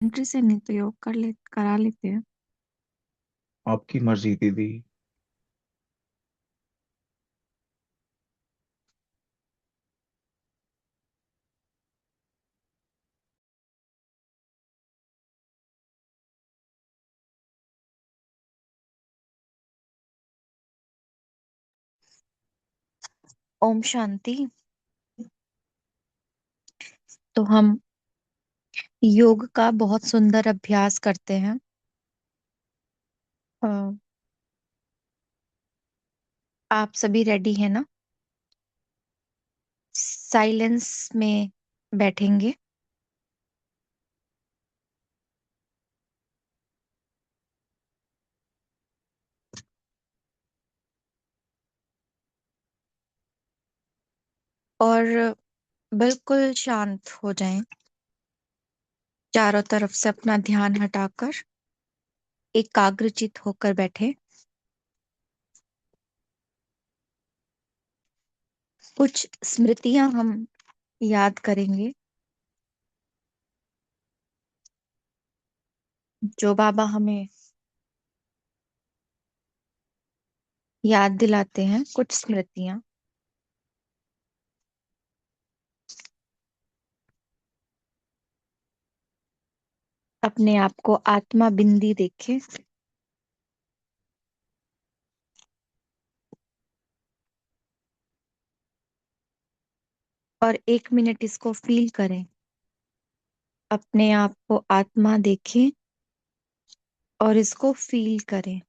Entry से नहीं तो योग करा लेते हैं। आपकी मर्जी दीदी। ओम शांति। तो हम योग का बहुत सुंदर अभ्यास करते हैं। अ, आप सभी रेडी हैं ना? साइलेंस में बैठेंगे। और बिल्कुल शांत हो जाएं। चारों तरफ से अपना ध्यान हटाकर एकाग्रचित होकर बैठे। कुछ स्मृतियां हम याद करेंगे जो बाबा हमें याद दिलाते हैं। कुछ स्मृतियां। अपने आप को आत्मा बिंदी देखें और 1 मिनट इसको फील करें। अपने आप को आत्मा देखें और इसको फील करें।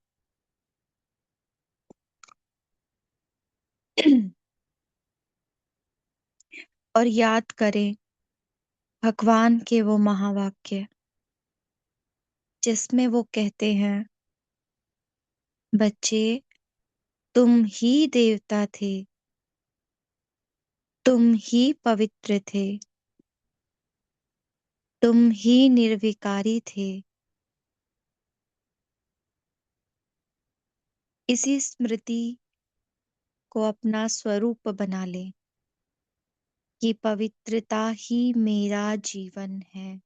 और याद करें भगवान के वो महावाक्य जिसमें वो कहते हैं, बच्चे तुम ही देवता थे, तुम ही पवित्र थे, तुम ही निर्विकारी थे। इसी स्मृति को अपना स्वरूप बना ले कि पवित्रता ही मेरा जीवन है।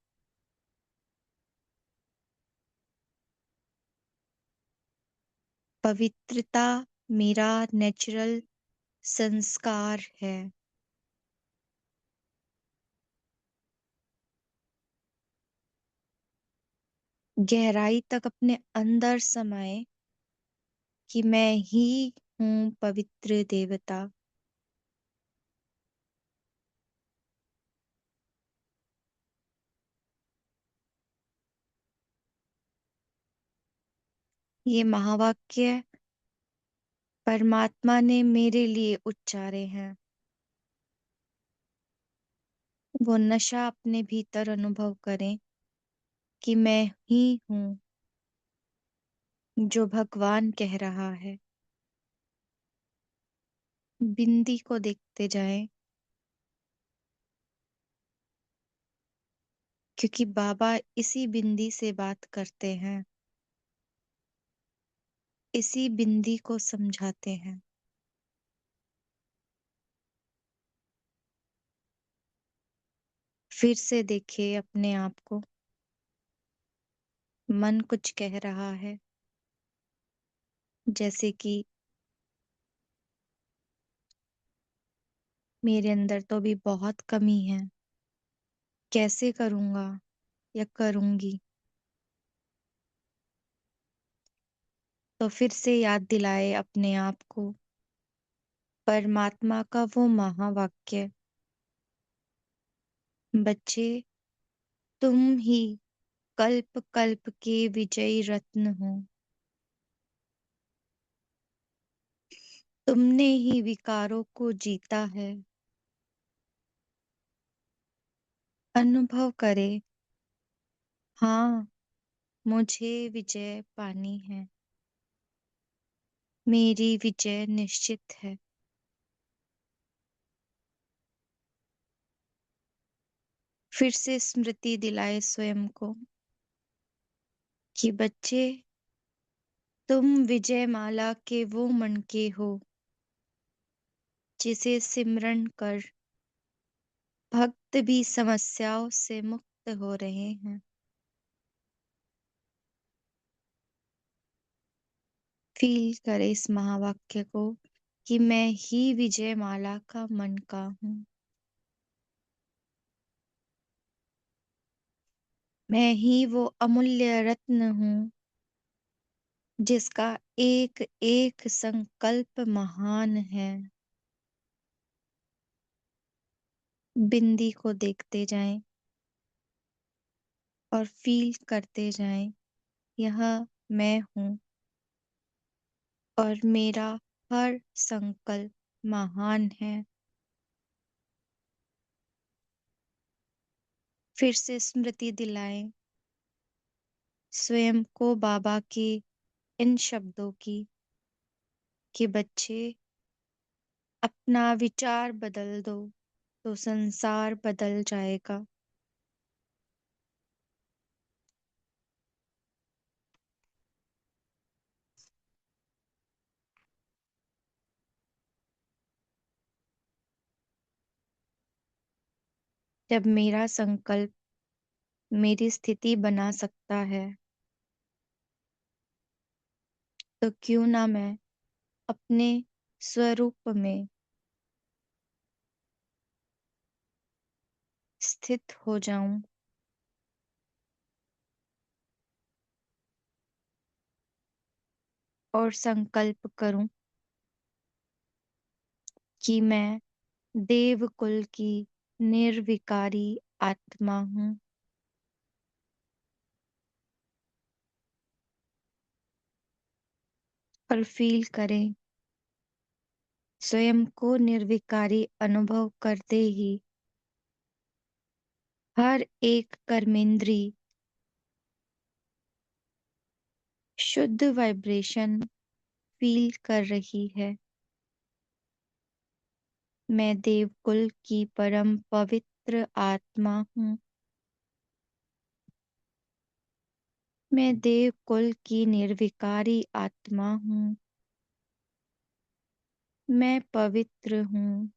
पवित्रता मेरा नेचुरल संस्कार है। गहराई तक अपने अंदर समाए कि मैं ही हूँ पवित्र देवता। ये महावाक्य परमात्मा ने मेरे लिए उच्चारे हैं। वो नशा अपने भीतर अनुभव करें कि मैं ही हूँ जो भगवान कह रहा है। बिंदी को देखते जाएं क्योंकि बाबा इसी बिंदी से बात करते हैं, इसी बिंदी को समझाते हैं। फिर से देखिए अपने आप को। मन कुछ कह रहा है जैसे कि मेरे अंदर तो भी बहुत कमी है, कैसे करूंगा या करूंगी। तो फिर से याद दिलाए अपने आप को परमात्मा का वो महावाक्य, बच्चे तुम ही कल्प कल्प के विजयी रत्न हो, तुमने ही विकारों को जीता है। अनुभव करे, हाँ मुझे विजय पानी है, मेरी विजय निश्चित है। फिर से स्मृति दिलाए स्वयं को कि बच्चे तुम विजय माला के वो मणके हो जिसे सिमरन कर भक्त भी समस्याओं से मुक्त हो रहे हैं। फील करे इस महावाक्य को कि मैं ही विजय माला का मन का हूँ। मैं ही वो अमूल्य रत्न हूँ जिसका एक एक संकल्प महान है। बिंदी को देखते जाएं और फील करते जाएं, यह मैं हूँ और मेरा हर संकल्प महान है। फिर से स्मृति दिलाएं स्वयं को बाबा के इन शब्दों की कि बच्चे अपना विचार बदल दो तो संसार बदल जाएगा। जब मेरा संकल्प मेरी स्थिति बना सकता है तो क्यों ना मैं अपने स्वरूप में स्थित हो जाऊं और संकल्प करूं कि मैं देवकुल की निर्विकारी आत्मा हूं। और फील करें स्वयं को निर्विकारी अनुभव करते ही हर एक कर्मेंद्री शुद्ध वाइब्रेशन फील कर रही है। मैं देवकुल की परम पवित्र आत्मा हूँ। मैं देवकुल की निर्विकारी आत्मा हूँ। मैं पवित्र हूँ।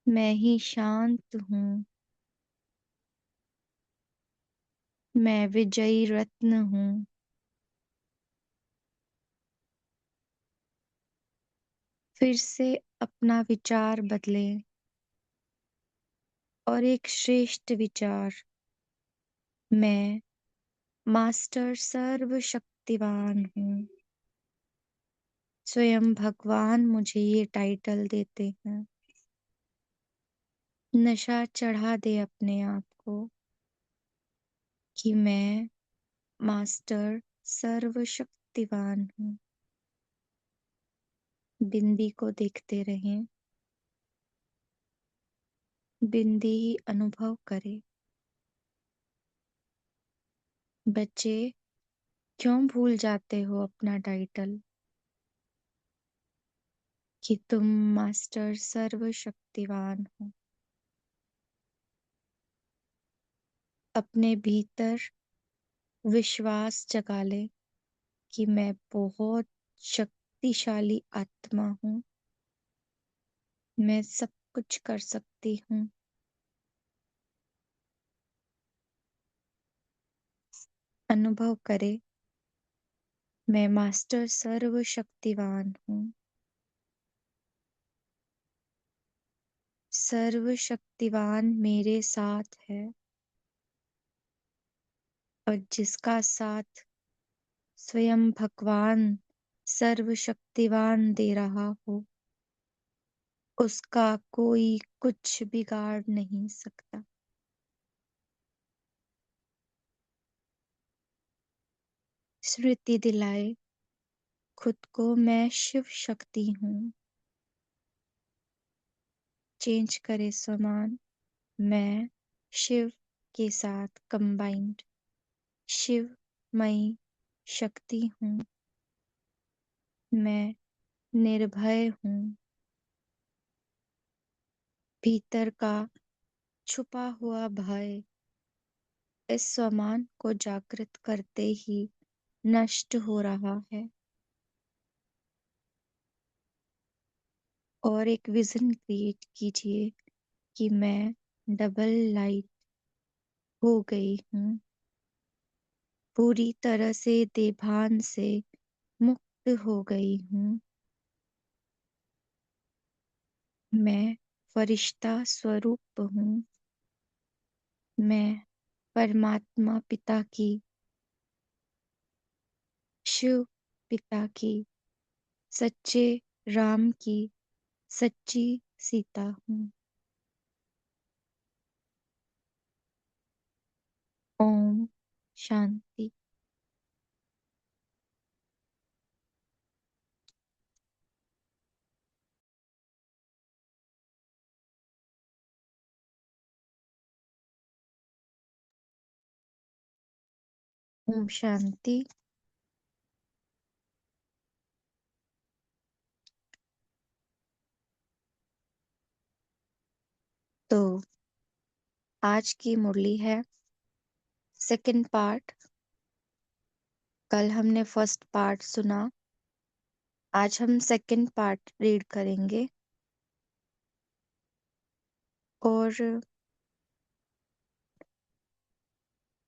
मैं ही शांत हूँ। मैं विजयी रत्न हूँ। फिर से अपना विचार बदलें और एक श्रेष्ठ विचार, मैं मास्टर सर्वशक्तिवान हूँ। स्वयं भगवान मुझे ये टाइटल देते हैं। नशा चढ़ा दे अपने आप को कि मैं मास्टर सर्वशक्तिवान हूँ। बिंदी को देखते रहें। बिंदी ही अनुभव करे। बच्चे क्यों भूल जाते हो अपना टाइटल कि तुम मास्टर सर्वशक्तिवान हो। अपने भीतर विश्वास जगा ले कि मैं बहुत शक्तिशाली आत्मा हूँ। मैं सब कुछ कर सकती हूँ। अनुभव करे मैं मास्टर सर्वशक्तिवान हूँ। सर्वशक्तिवान मेरे साथ है और जिसका साथ स्वयं भगवान सर्वशक्तिवान दे रहा हो उसका कोई कुछ बिगाड़ नहीं सकता। स्मृति दिलाए खुद को मैं शिव शक्ति हूँ। चेंज करे समान, मैं शिव के साथ कंबाइंड शिवमयी शक्ति हूँ। मैं निर्भय हूँ। भीतर का छुपा हुआ भय इस स्वमान को जागृत करते ही नष्ट हो रहा है। और एक विजन क्रिएट कीजिए कि मैं डबल लाइट हो गई हूँ। पूरी तरह से देभान से हो गई हूँ। मैं फरिश्ता स्वरूप हूँ। मैं परमात्मा पिता की, शिव पिता की, सच्चे राम की सच्ची सीता हूँ। ओम शांति। ओम शांति। तो आज की मुरली है सेकंड पार्ट। कल हमने फर्स्ट पार्ट सुना। आज हम सेकंड पार्ट रीड करेंगे। और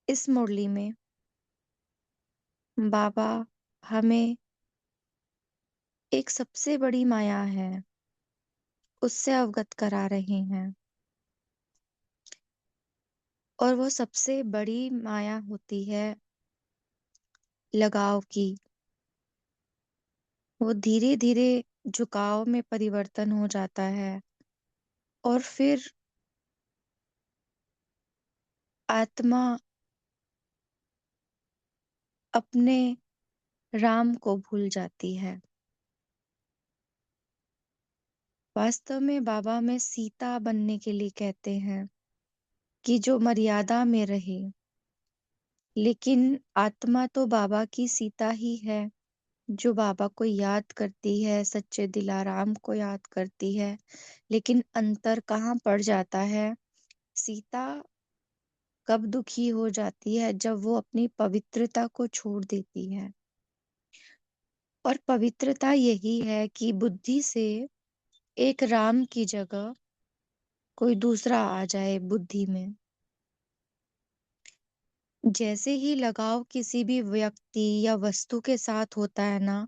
इस मुरली में बाबा हमें एक सबसे बड़ी माया है उससे अवगत करा रहे हैं। और वो सबसे बड़ी माया होती है लगाव की। वो धीरे धीरे झुकाव में परिवर्तन हो जाता है और फिर आत्मा अपने राम को भूल जाती है। वास्तव में बाबा में सीता बनने के लिए कहते हैं कि जो मर्यादा में रहे। लेकिन आत्मा तो बाबा की सीता ही है जो बाबा को याद करती है, सच्चे दिलाराम को याद करती है। लेकिन अंतर कहाँ पड़ जाता है? सीता कब दुखी हो जाती है? जब वो अपनी पवित्रता को छोड़ देती है। और पवित्रता यही है कि बुद्धि से एक राम की जगह कोई दूसरा आ जाए बुद्धि में। जैसे ही लगाव किसी भी व्यक्ति या वस्तु के साथ होता है ना,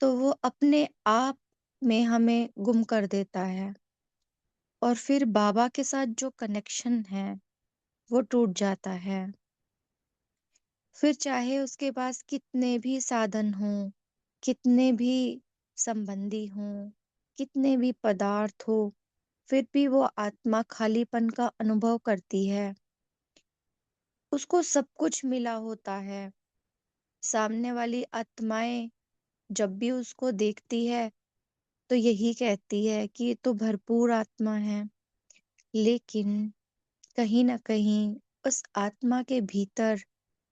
तो वो अपने आप में हमें गुम कर देता है। और फिर बाबा के साथ जो कनेक्शन है वो टूट जाता है। फिर चाहे उसके पास कितने भी साधन हों, कितने भी संबंधी हों, कितने भी पदार्थ हो, फिर भी वो आत्मा खालीपन का अनुभव करती है। उसको सब कुछ मिला होता है। सामने वाली आत्माएं जब भी उसको देखती है तो यही कहती है कि ये तो भरपूर आत्मा है। लेकिन कहीं न कहीं उस आत्मा के भीतर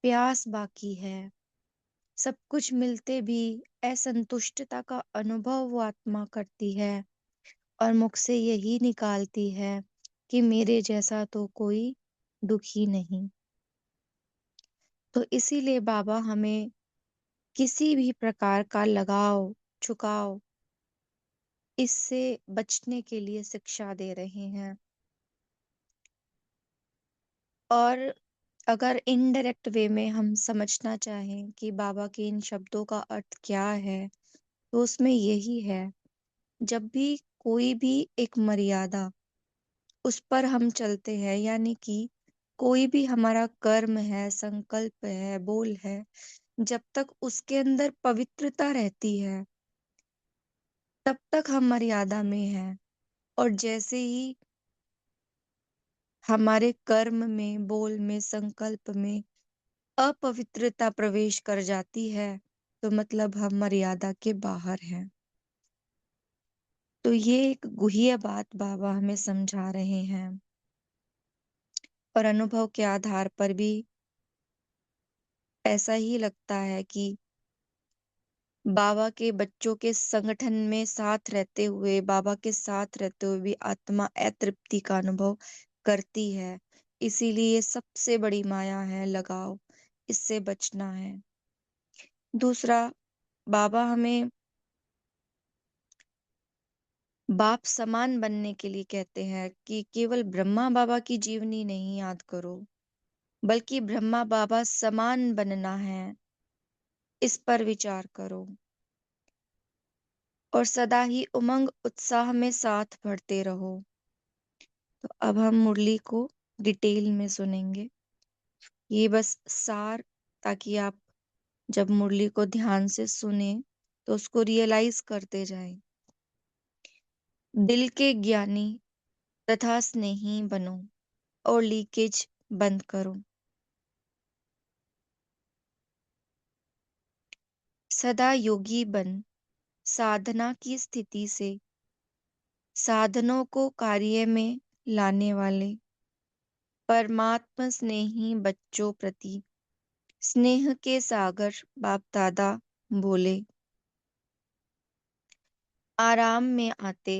प्यास बाकी है। सब कुछ मिलते भी असंतुष्टता का अनुभव वो आत्मा करती है और मुख से यही निकालती है कि मेरे जैसा तो कोई दुखी नहीं। तो इसीलिए बाबा हमें किसी भी प्रकार का लगाव, झुकाव इससे बचने के लिए शिक्षा दे रहे हैं। और अगर इनडायरेक्ट वे में हम समझना चाहें कि बाबा के इन शब्दों का अर्थ क्या है, तो उसमें यही है, जब भी कोई भी एक मर्यादा उस पर हम चलते हैं, यानी कि कोई भी हमारा कर्म है, संकल्प है, बोल है, जब तक उसके अंदर पवित्रता रहती है, तब तक हम मर्यादा में हैं। और जैसे ही हमारे कर्म में, बोल में, संकल्प में अपवित्रता प्रवेश कर जाती है, तो मतलब हम मर्यादा के बाहर हैं। तो ये एक गुह्य बात बाबा हमें समझा रहे हैं। और अनुभव के आधार पर भी ऐसा ही लगता है कि बाबा के बच्चों के संगठन में साथ रहते हुए, बाबा के साथ रहते हुए भी आत्मा अतृप्ति का अनुभव करती है। इसीलिए सबसे बड़ी माया है लगाव, इससे बचना है। दूसरा, बाबा हमें बाप समान बनने के लिए कहते हैं कि केवल ब्रह्मा बाबा की जीवनी नहीं याद करो, बल्कि ब्रह्मा बाबा समान बनना है, इस पर विचार करो। और सदा ही उमंग उत्साह में साथ बढ़ते रहो। तो अब हम मुरली को डिटेल में सुनेंगे। ये बस सार, ताकि आप जब मुरली को ध्यान से सुने तो उसको रियलाइज करते जाएं। दिल के ज्ञानी तथा स्नेही बनो और लीकेज बंद करो। सदा योगी बन साधना की स्थिति से साधनों को कार्य में लाने वाले परमात्मा स्नेही बच्चों प्रति स्नेह के सागर बाप दादा बोले। आराम में आते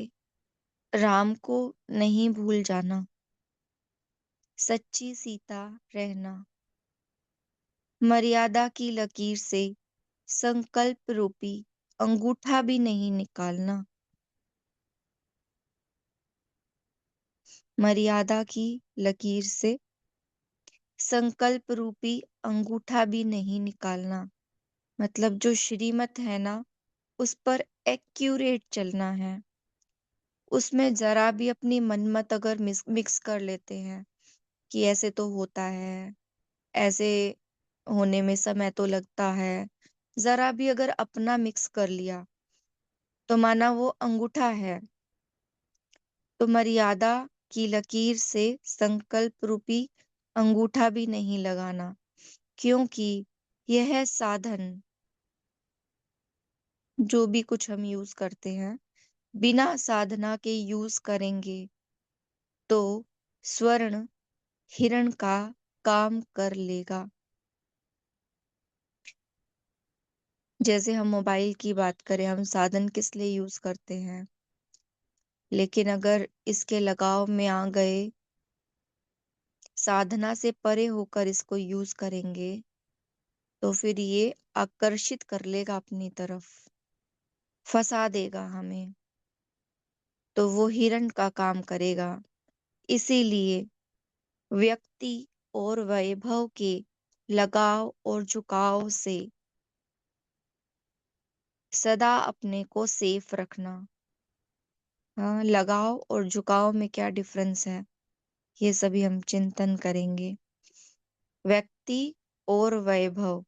राम को नहीं भूल जाना, सच्ची सीता रहना, मर्यादा की लकीर से संकल्प रूपी अंगूठा भी नहीं निकालना। मर्यादा की लकीर से संकल्प रूपी अंगूठा भी नहीं निकालना, मतलब जो श्रीमत है ना, उस पर एक्यूरेट चलना है। उसमें जरा भी अपनी मनमत अगर मिक्स कर लेते हैं कि ऐसे तो होता है, ऐसे होने में समय तो लगता है, जरा भी अगर अपना मिक्स कर लिया तो माना वो अंगूठा है। तो मर्यादा की लकीर से संकल्प रूपी अंगूठा भी नहीं लगाना, क्योंकि यह साधन जो भी कुछ हम यूज करते हैं, बिना साधना के यूज करेंगे तो स्वर्ण हिरण का काम कर लेगा। जैसे हम मोबाइल की बात करें, हम साधन किस लिए यूज करते हैं, लेकिन अगर इसके लगाव में आ गए, साधना से परे होकर इसको यूज करेंगे, तो फिर ये आकर्षित कर लेगा अपनी तरफ, फंसा देगा हमें, तो वो हिरण का काम करेगा। इसीलिए व्यक्ति और वैभव के लगाव और झुकाव से सदा अपने को सेफ रखना। हाँ, लगाव और झुकाव में क्या डिफरेंस है, ये सभी हम चिंतन करेंगे। व्यक्ति और वैभव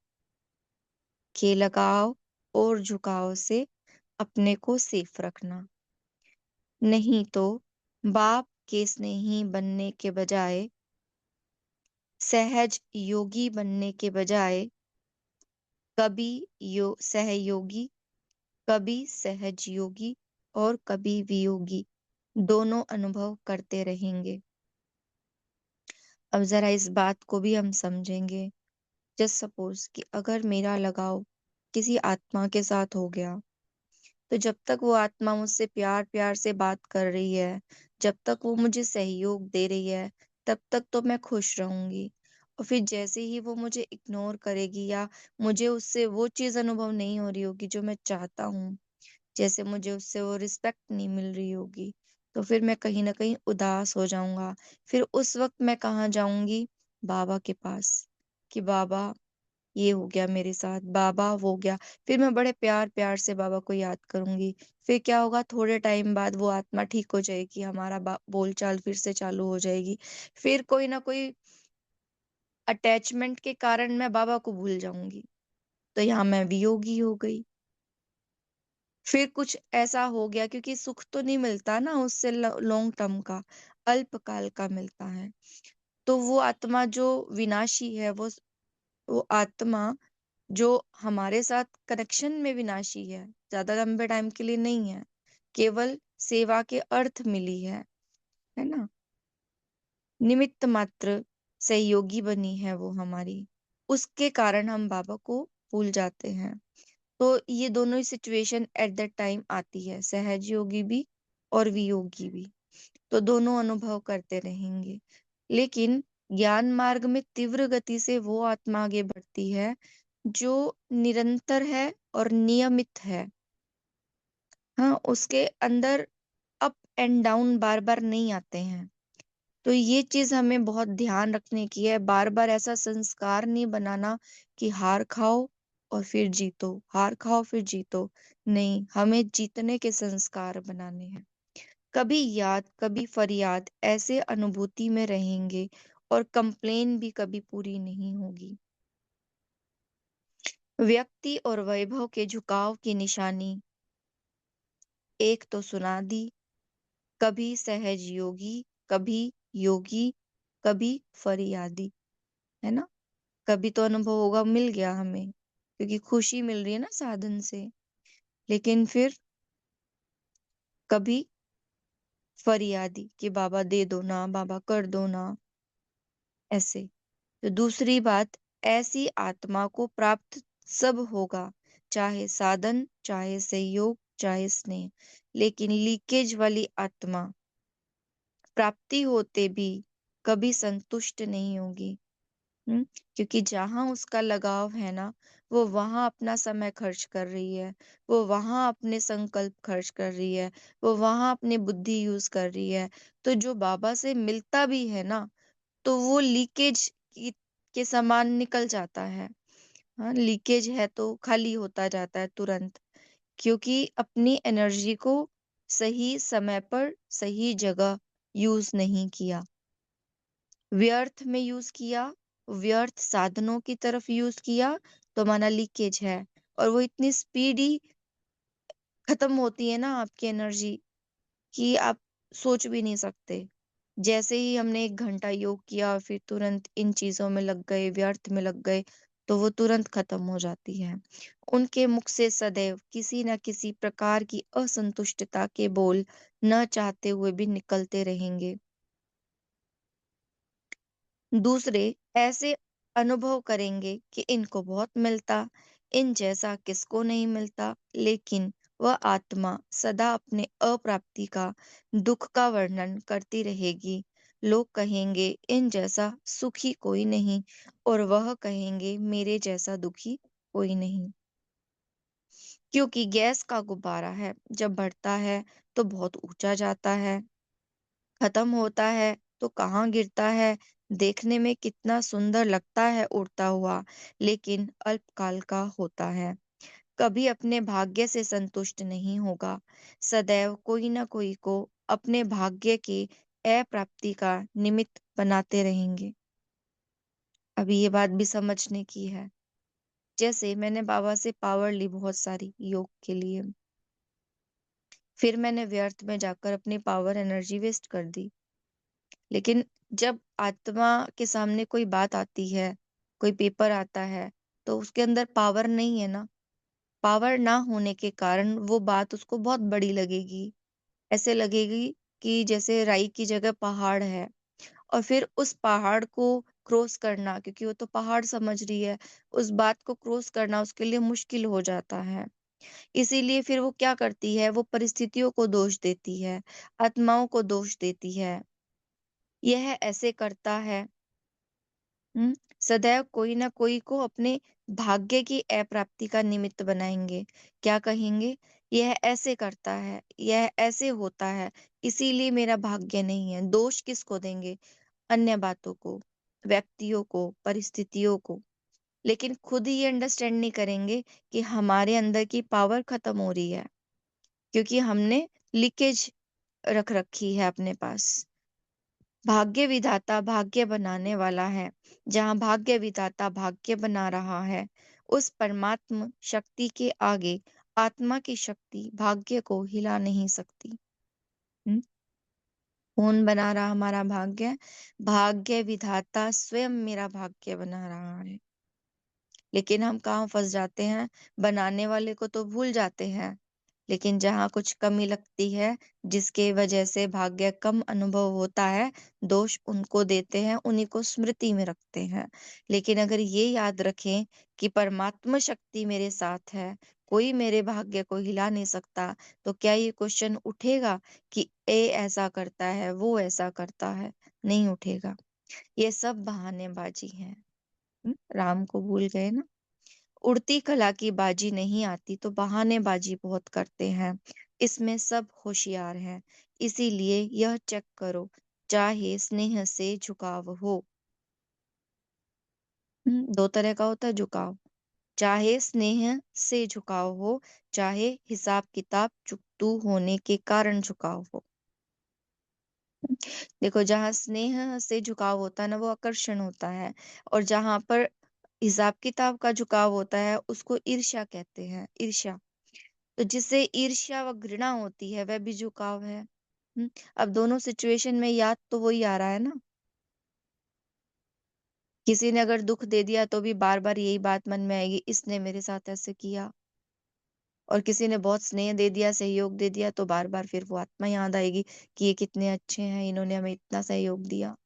के लगाव और झुकाव से अपने को सेफ रखना। नहीं तो बाप के स्नेही बनने के बजाय, सहज योगी बनने के बजाय, कभी सहयोगी, कभी सहज योगी और कभी वियोगी दोनों अनुभव करते रहेंगे। अब जरा इस बात को भी हम समझेंगे। जस्ट सपोज कि अगर मेरा लगाव किसी आत्मा के साथ हो गया, तो जब तक वो आत्मा मुझसे प्यार प्यार से बात कर रही है, जब तक वो मुझे सहयोग दे रही है, तब तक तो मैं खुश रहूंगी। और फिर जैसे ही वो मुझे इग्नोर करेगी या मुझे उससे वो चीज अनुभव नहीं हो रही होगी जो मैं चाहता हूँ, जैसे मुझे उससे वो रिस्पेक्ट नहीं मिल रही होगी, तो फिर मैं कहीं ना कहीं उदास हो जाऊंगा। फिर उस वक्त मैं कहाँ जाऊंगी? बाबा के पास, कि बाबा ये हो गया मेरे साथ, बाबा वो हो गया। फिर मैं बड़े प्यार प्यार से बाबा को याद करूंगी। फिर क्या होगा, थोड़े टाइम बाद वो आत्मा ठीक हो जाएगी, हमारा बोलचाल फिर से चालू हो जाएगी। फिर कोई ना कोई अटैचमेंट के कारण मैं बाबा को भूल जाऊंगी, तो यहाँ मैं वियोगी हो गई। फिर कुछ ऐसा हो गया, क्योंकि सुख तो नहीं मिलता ना उससे, लॉन्ग टर्म का, अल्पकाल का मिलता है। तो वो आत्मा जो विनाशी है, वो आत्मा जो हमारे साथ कनेक्शन में विनाशी है, ज्यादा लंबे टाइम के लिए नहीं है, केवल सेवा के अर्थ मिली है ना, निमित्त मात्र सहयोगी बनी है वो हमारी, उसके कारण हम बाबा को भूल जाते हैं। तो ये दोनों ही सिचुएशन एट दैट टाइम आती है, सहज योगी भी और वियोगी भी, तो दोनों अनुभव करते रहेंगे। लेकिन ज्ञान मार्ग में तीव्र गति से वो आत्मा आगे बढ़ती है जो निरंतर है और नियमित है। हाँ, उसके अंदर अप एंड डाउन बार बार नहीं आते हैं। तो ये चीज हमें बहुत ध्यान रखने की है, बार बार ऐसा संस्कार नहीं बनाना कि हार खाओ और फिर जीतो, हार खाओ फिर जीतो। नहीं, हमें जीतने के संस्कार बनाने हैं। कभी याद, कभी फरियाद ऐसे अनुभूति में रहेंगे और कंप्लेन भी कभी पूरी नहीं होगी। व्यक्ति और वैभव के झुकाव की निशानी एक तो सुनादी, कभी सहज योगी, कभी योगी, कभी फरियादी, है ना? कभी तो अनुभव होगा मिल गया हमें, क्योंकि खुशी मिल रही है ना साधन से। लेकिन फिर कभी फरियादी कि बाबा दे दो ना, बाबा कर दो ना, ऐसे। तो दूसरी बात, ऐसी आत्मा को प्राप्त सब होगा, चाहे साधन, चाहे सहयोग, चाहे स्नेह, लेकिन लीकेज वाली आत्मा प्राप्ति होते भी कभी संतुष्ट नहीं होगी। हम्म, क्योंकि जहां उसका लगाव है ना, वो वहां अपना समय खर्च कर रही है, वो वहां अपने संकल्प खर्च कर रही है, वो वहां अपनी बुद्धि यूज कर रही है। तो जो बाबा से मिलता भी है ना, तो वो लीकेज के समान निकल जाता है। हाँ, लीकेज है तो खाली होता जाता है तुरंत, क्योंकि अपनी एनर्जी को सही समय पर सही जगह यूज नहीं किया, व्यर्थ में यूज किया, व्यर्थ साधनों की तरफ यूज किया, तो हमारा लीकेज है। और वो इतनी स्पीडी खत्म होती है ना आपकी एनर्जी, कि आप सोच भी नहीं सकते। जैसे ही हमने 1 घंटा योग किया और फिर तुरंत इन चीजों में लग गए, व्यर्थ में लग गए, तो वो तुरंत खत्म हो जाती है। उनके मुख से सदैव किसी न किसी प्रकार की असंतुष्टता के बोल न चाहते हुए भी निकलते रहेंगे। दूसरे ऐसे अनुभव करेंगे कि इनको बहुत मिलता, इन जैसा किसको नहीं मिलता, लेकिन वह आत्मा सदा अपने अप्राप्ति का दुख का वर्णन करती रहेगी। लोग कहेंगे इन जैसा सुखी कोई नहीं, और वह कहेंगे मेरे जैसा दुखी कोई नहीं। क्योंकि गैस का गुब्बारा है, जब बढ़ता है तो बहुत ऊंचा जाता है, खत्म होता है तो कहाँ गिरता है। देखने में कितना सुंदर लगता है उड़ता हुआ, लेकिन अल्पकाल का होता है। कभी अपने भाग्य से संतुष्ट नहीं होगा, सदैव कोई ना कोई को अपने भाग्य की अप्राप्ति का निमित्त बनाते रहेंगे। अभी ये बात भी समझने की है। जैसे मैंने बाबा से पावर ली बहुत सारी योग के लिए, फिर मैंने व्यर्थ में जाकर अपनी पावर एनर्जी वेस्ट कर दी। लेकिन जब आत्मा के सामने कोई बात आती है, कोई पेपर आता है, तो उसके अंदर पावर नहीं है ना। पावर ना होने के कारण वो बात उसको बहुत बड़ी लगेगी। ऐसे लगेगी कि जैसे राई की जगह पहाड़ है, और फिर उस पहाड़ को क्रॉस करना, क्योंकि वो तो पहाड़ समझ रही है, उस बात को क्रॉस करना उसके लिए मुश्किल हो जाता है। इसीलिए फिर वो क्या करती है, वो परिस्थितियों को दोष देती है, आत्माओं को दोष देती है। यह ऐसे करता है। हम्म, सदैव कोई ना कोई को अपने भाग्य की अप्राप्ति का निमित्त बनाएंगे। क्या कहेंगे, यह ऐसे करता है, यह ऐसे होता है, इसीलिए मेरा भाग्य नहीं है। दोष किसको देंगे? अन्य बातों को, व्यक्तियों को, परिस्थितियों को। लेकिन खुद ही अंडरस्टैंड नहीं करेंगे कि हमारे अंदर की पावर खत्म हो रही है, क्योंकि हमने लीकेज रख रखी है अपने पास। भाग्य विधाता भाग्य बनाने वाला है। जहाँ भाग्य विधाता भाग्य बना रहा है, उस परमात्म शक्ति के आगे आत्मा की शक्ति भाग्य को हिला नहीं सकती। हम्म? कौन बना रहा हमारा भाग्य? भाग्य विधाता स्वयं मेरा भाग्य बना रहा है। लेकिन हम कहाँ फंस जाते हैं, बनाने वाले को तो भूल जाते हैं। लेकिन जहाँ कुछ कमी लगती है, जिसके वजह से भाग्य कम अनुभव होता है, दोष उनको देते हैं, उन्हीं को स्मृति में रखते हैं। लेकिन अगर ये याद रखें कि परमात्मा शक्ति मेरे साथ है, कोई मेरे भाग्य को हिला नहीं सकता, तो क्या ये क्वेश्चन उठेगा कि ए ऐसा करता है, वो ऐसा करता है? नहीं उठेगा। ये सब बहानेबाजी है। राम को भूल गए ना। उड़ती कला की बाजी नहीं आती तो बहानेबाजी बहुत करते हैं। इसमें सब होशियार हैं। इसीलिए यह चेक करो, चाहे स्नेह से झुकाव हो। 2 तरह का होता है झुकाव। चाहे स्नेह से झुकाव हो, चाहे हिसाब किताब चुकतू होने के कारण झुकाव हो। देखो, जहाँ स्नेह से झुकाव होता है ना, वो आकर्षण होता है। और जहाँ पर हिसाब किताब का झुकाव होता है, उसको ईर्ष्या कहते हैं, ईर्ष्या। तो जिससे ईर्ष्या व घृणा होती है, वह भी झुकाव है। अब दोनों सिचुएशन में याद तो वही आ रहा है ना। किसी ने अगर दुख दे दिया तो भी बार बार यही बात मन में आएगी, इसने मेरे साथ ऐसे किया। और किसी ने बहुत स्नेह दे दिया, सहयोग दे दिया, तो बार बार फिर वो आत्मा याद आएगी कि ये कितने अच्छे हैं, इन्होंने हमें इतना सहयोग दिया।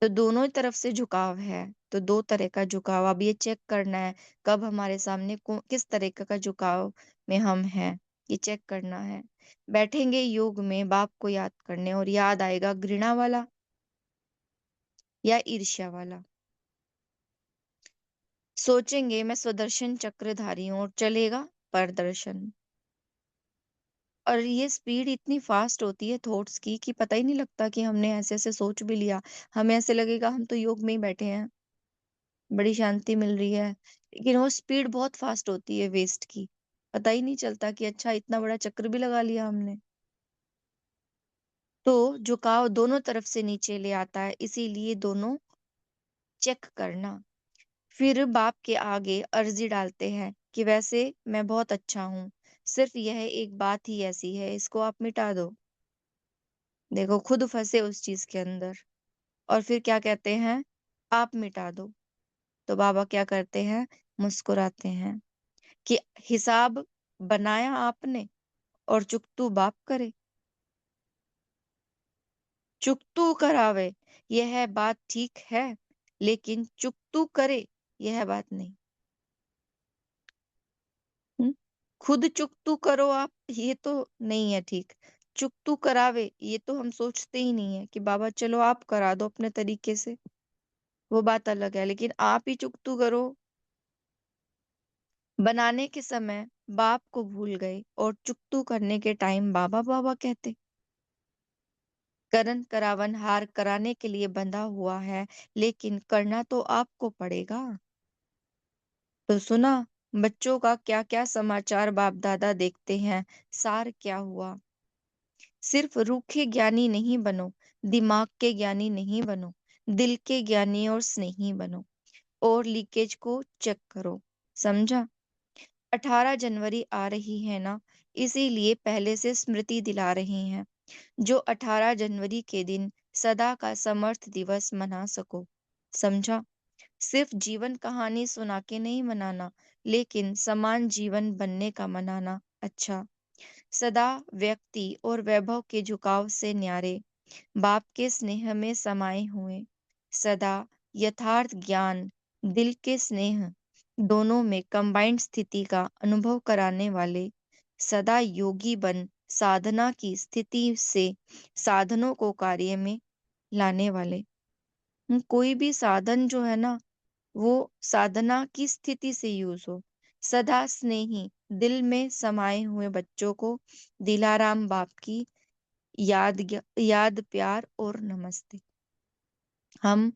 तो दोनों ही तरफ से झुकाव है। तो दो तरह का झुकाव, अब ये चेक करना है कब हमारे सामने किस तरीके का झुकाव में हम हैं, ये चेक करना है। बैठेंगे योग में बाप को याद करने, और याद आएगा घृणा वाला या ईर्ष्या वाला। सोचेंगे मैं सुदर्शन चक्रधारी हूं, और चलेगा प्रदर्शन। और ये स्पीड इतनी फास्ट होती है थॉट्स की कि पता ही नहीं लगता कि हमने ऐसे ऐसे सोच भी लिया। हमें ऐसे लगेगा हम तो योग में ही बैठे हैं, बड़ी शांति मिल रही है, लेकिन वो स्पीड बहुत फास्ट होती है वेस्ट की। पता ही नहीं चलता कि अच्छा इतना बड़ा चक्र भी लगा लिया हमने। तो झुकाव दोनों तरफ से नीचे ले आता है, इसीलिए दोनों चेक करना। फिर बाप के आगे अर्जी डालते हैं कि वैसे मैं बहुत अच्छा हूँ, सिर्फ यह एक बात ही ऐसी है, इसको आप मिटा दो। देखो, खुद फंसे उस चीज के अंदर। और फिर क्या कहते हैं, आप मिटा दो। तो बाबा क्या करते हैं, मुस्कुराते हैं कि हिसाब बनाया आपने, और चुकतू बाप करे, चुकतू करावे, यह बात ठीक है, लेकिन चुकतू करे, यह बात नहीं। हम्म? खुद चुकतू करो आप, ये तो नहीं है ठीक। चुकतू करावे, ये तो हम सोचते ही नहीं है कि बाबा चलो आप करा दो अपने तरीके से, वो बात अलग है। लेकिन आप ही चुकतू करो। बनाने के समय बाप को भूल गए, और चुकतू करने के टाइम बाबा बाबा कहते। करण करावन हार कराने के लिए बंधा हुआ है, लेकिन करना तो आपको पड़ेगा। तो सुना बच्चों का क्या क्या समाचार बाप दादा देखते हैं, सार क्या हुआ। सिर्फ रूखे ज्ञानी नहीं बनो, दिमाग के ज्ञानी नहीं बनो, दिल के ज्ञानी और स्नेही बनो, और लीकेज को चेक करो। समझा। 18 जनवरी आ रही है ना, इसीलिए पहले से स्मृति दिला रही हैं। जो 18 जनवरी के दिन सदा का समर्थ दिवस मना सको। समझा। सिर्फ जीवन कहानी सुना के नहीं मनाना, लेकिन समान जीवन बनने का मनाना। अच्छा। सदा व्यक्ति और वैभव के झुकाव से न्यारे, बाप के स्नेह में समाये हुए, सदा यथार्थ ज्ञान, दिल के स्नेह, दोनों में कंबाइंड स्थिति का अनुभव कराने वाले, सदा योगी बन साधना की स्थिति से साधनों को कार्य में लाने वाले। कोई भी साधन जो है ना, वो साधना की स्थिति से यूज हो। सदा स्नेही, दिल में समाये हुए बच्चों को दिलाराम बाप की याद प्यार और नमस्ते। हम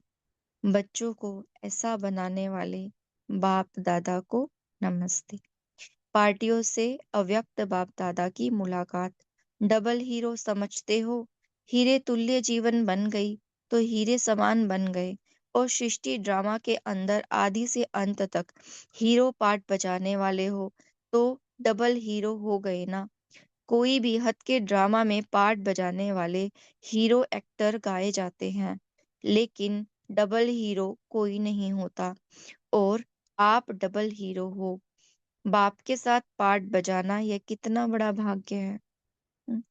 बच्चों को ऐसा बनाने वाले बाप दादा को नमस्ते। पार्टियों से अव्यक्त बाप दादा की मुलाकात, डबल हीरो समझते हो, हीरे तुल्य जीवन बन गई तो हीरे समान बन गए। और सृष्टि ड्रामा के अंदर आदि से अंत तक हीरो पार्ट बजाने वाले हो, तो डबल हीरो हो गए ना। कोई भी हद के ड्रामा में पार्ट बजाने वाले हीरो एक्टर गाए जाते हैं, लेकिन डबल हीरो कोई नहीं होता। और आप डबल हीरो हो। बाप के साथ पार्ट बजाना यह कितना बड़ा भाग्य है। हम्म,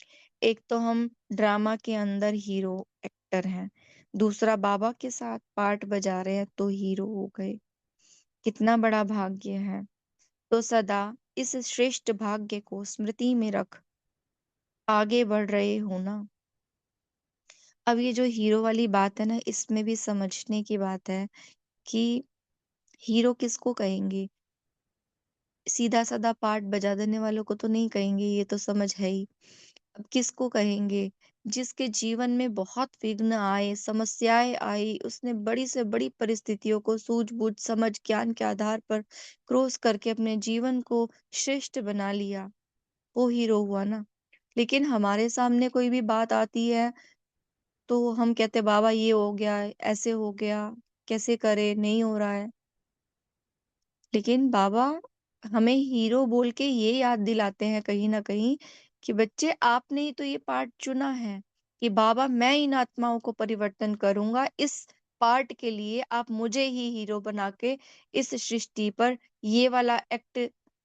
एक तो हम ड्रामा के अंदर हीरो एक्टर हैं, दूसरा बाबा के साथ पार्ट बजा रहे हैं तो हीरो हो गए। कितना बड़ा भाग्य है। तो सदा इस श्रेष्ठ भाग्य को स्मृति में रख आगे बढ़ रहे हो ना। अब ये जो हीरो वाली बात है ना, इसमें भी समझने की बात है कि हीरो किसको कहेंगे। सीधा साधा पार्ट बजा देने वालों को तो नहीं कहेंगे, ये तो समझ है ही। अब किसको कहेंगे, जिसके जीवन में बहुत विघ्न आए, समस्याएँ आई, उसने बड़ी से बड़ी परिस्थितियों को सूझबूझ, समझ, ज्ञान के आधार पर क्रॉस करके अपने जीवन को श्रेष्ठ बना लिया, वो हीरो हुआ ना। लेकिन हमारे सामने कोई भी बात आती है, तो हम कहते हैं, "बाबा ये हो गया, ऐसे हो गया, कैसे करें, नहीं हो रहा है।" लेकिन बाबा हमें हीरो बोल के ये याद दिलाते हैं कहीं न कहीं कि बच्चे आपने ही तो ये पार्ट चुना है कि बाबा मैं इन आत्माओं को परिवर्तन करूँगा। इस पार्ट के लिए आप मुझे ही हीरो बना के इस सृष्टि पर ये वाला एक्ट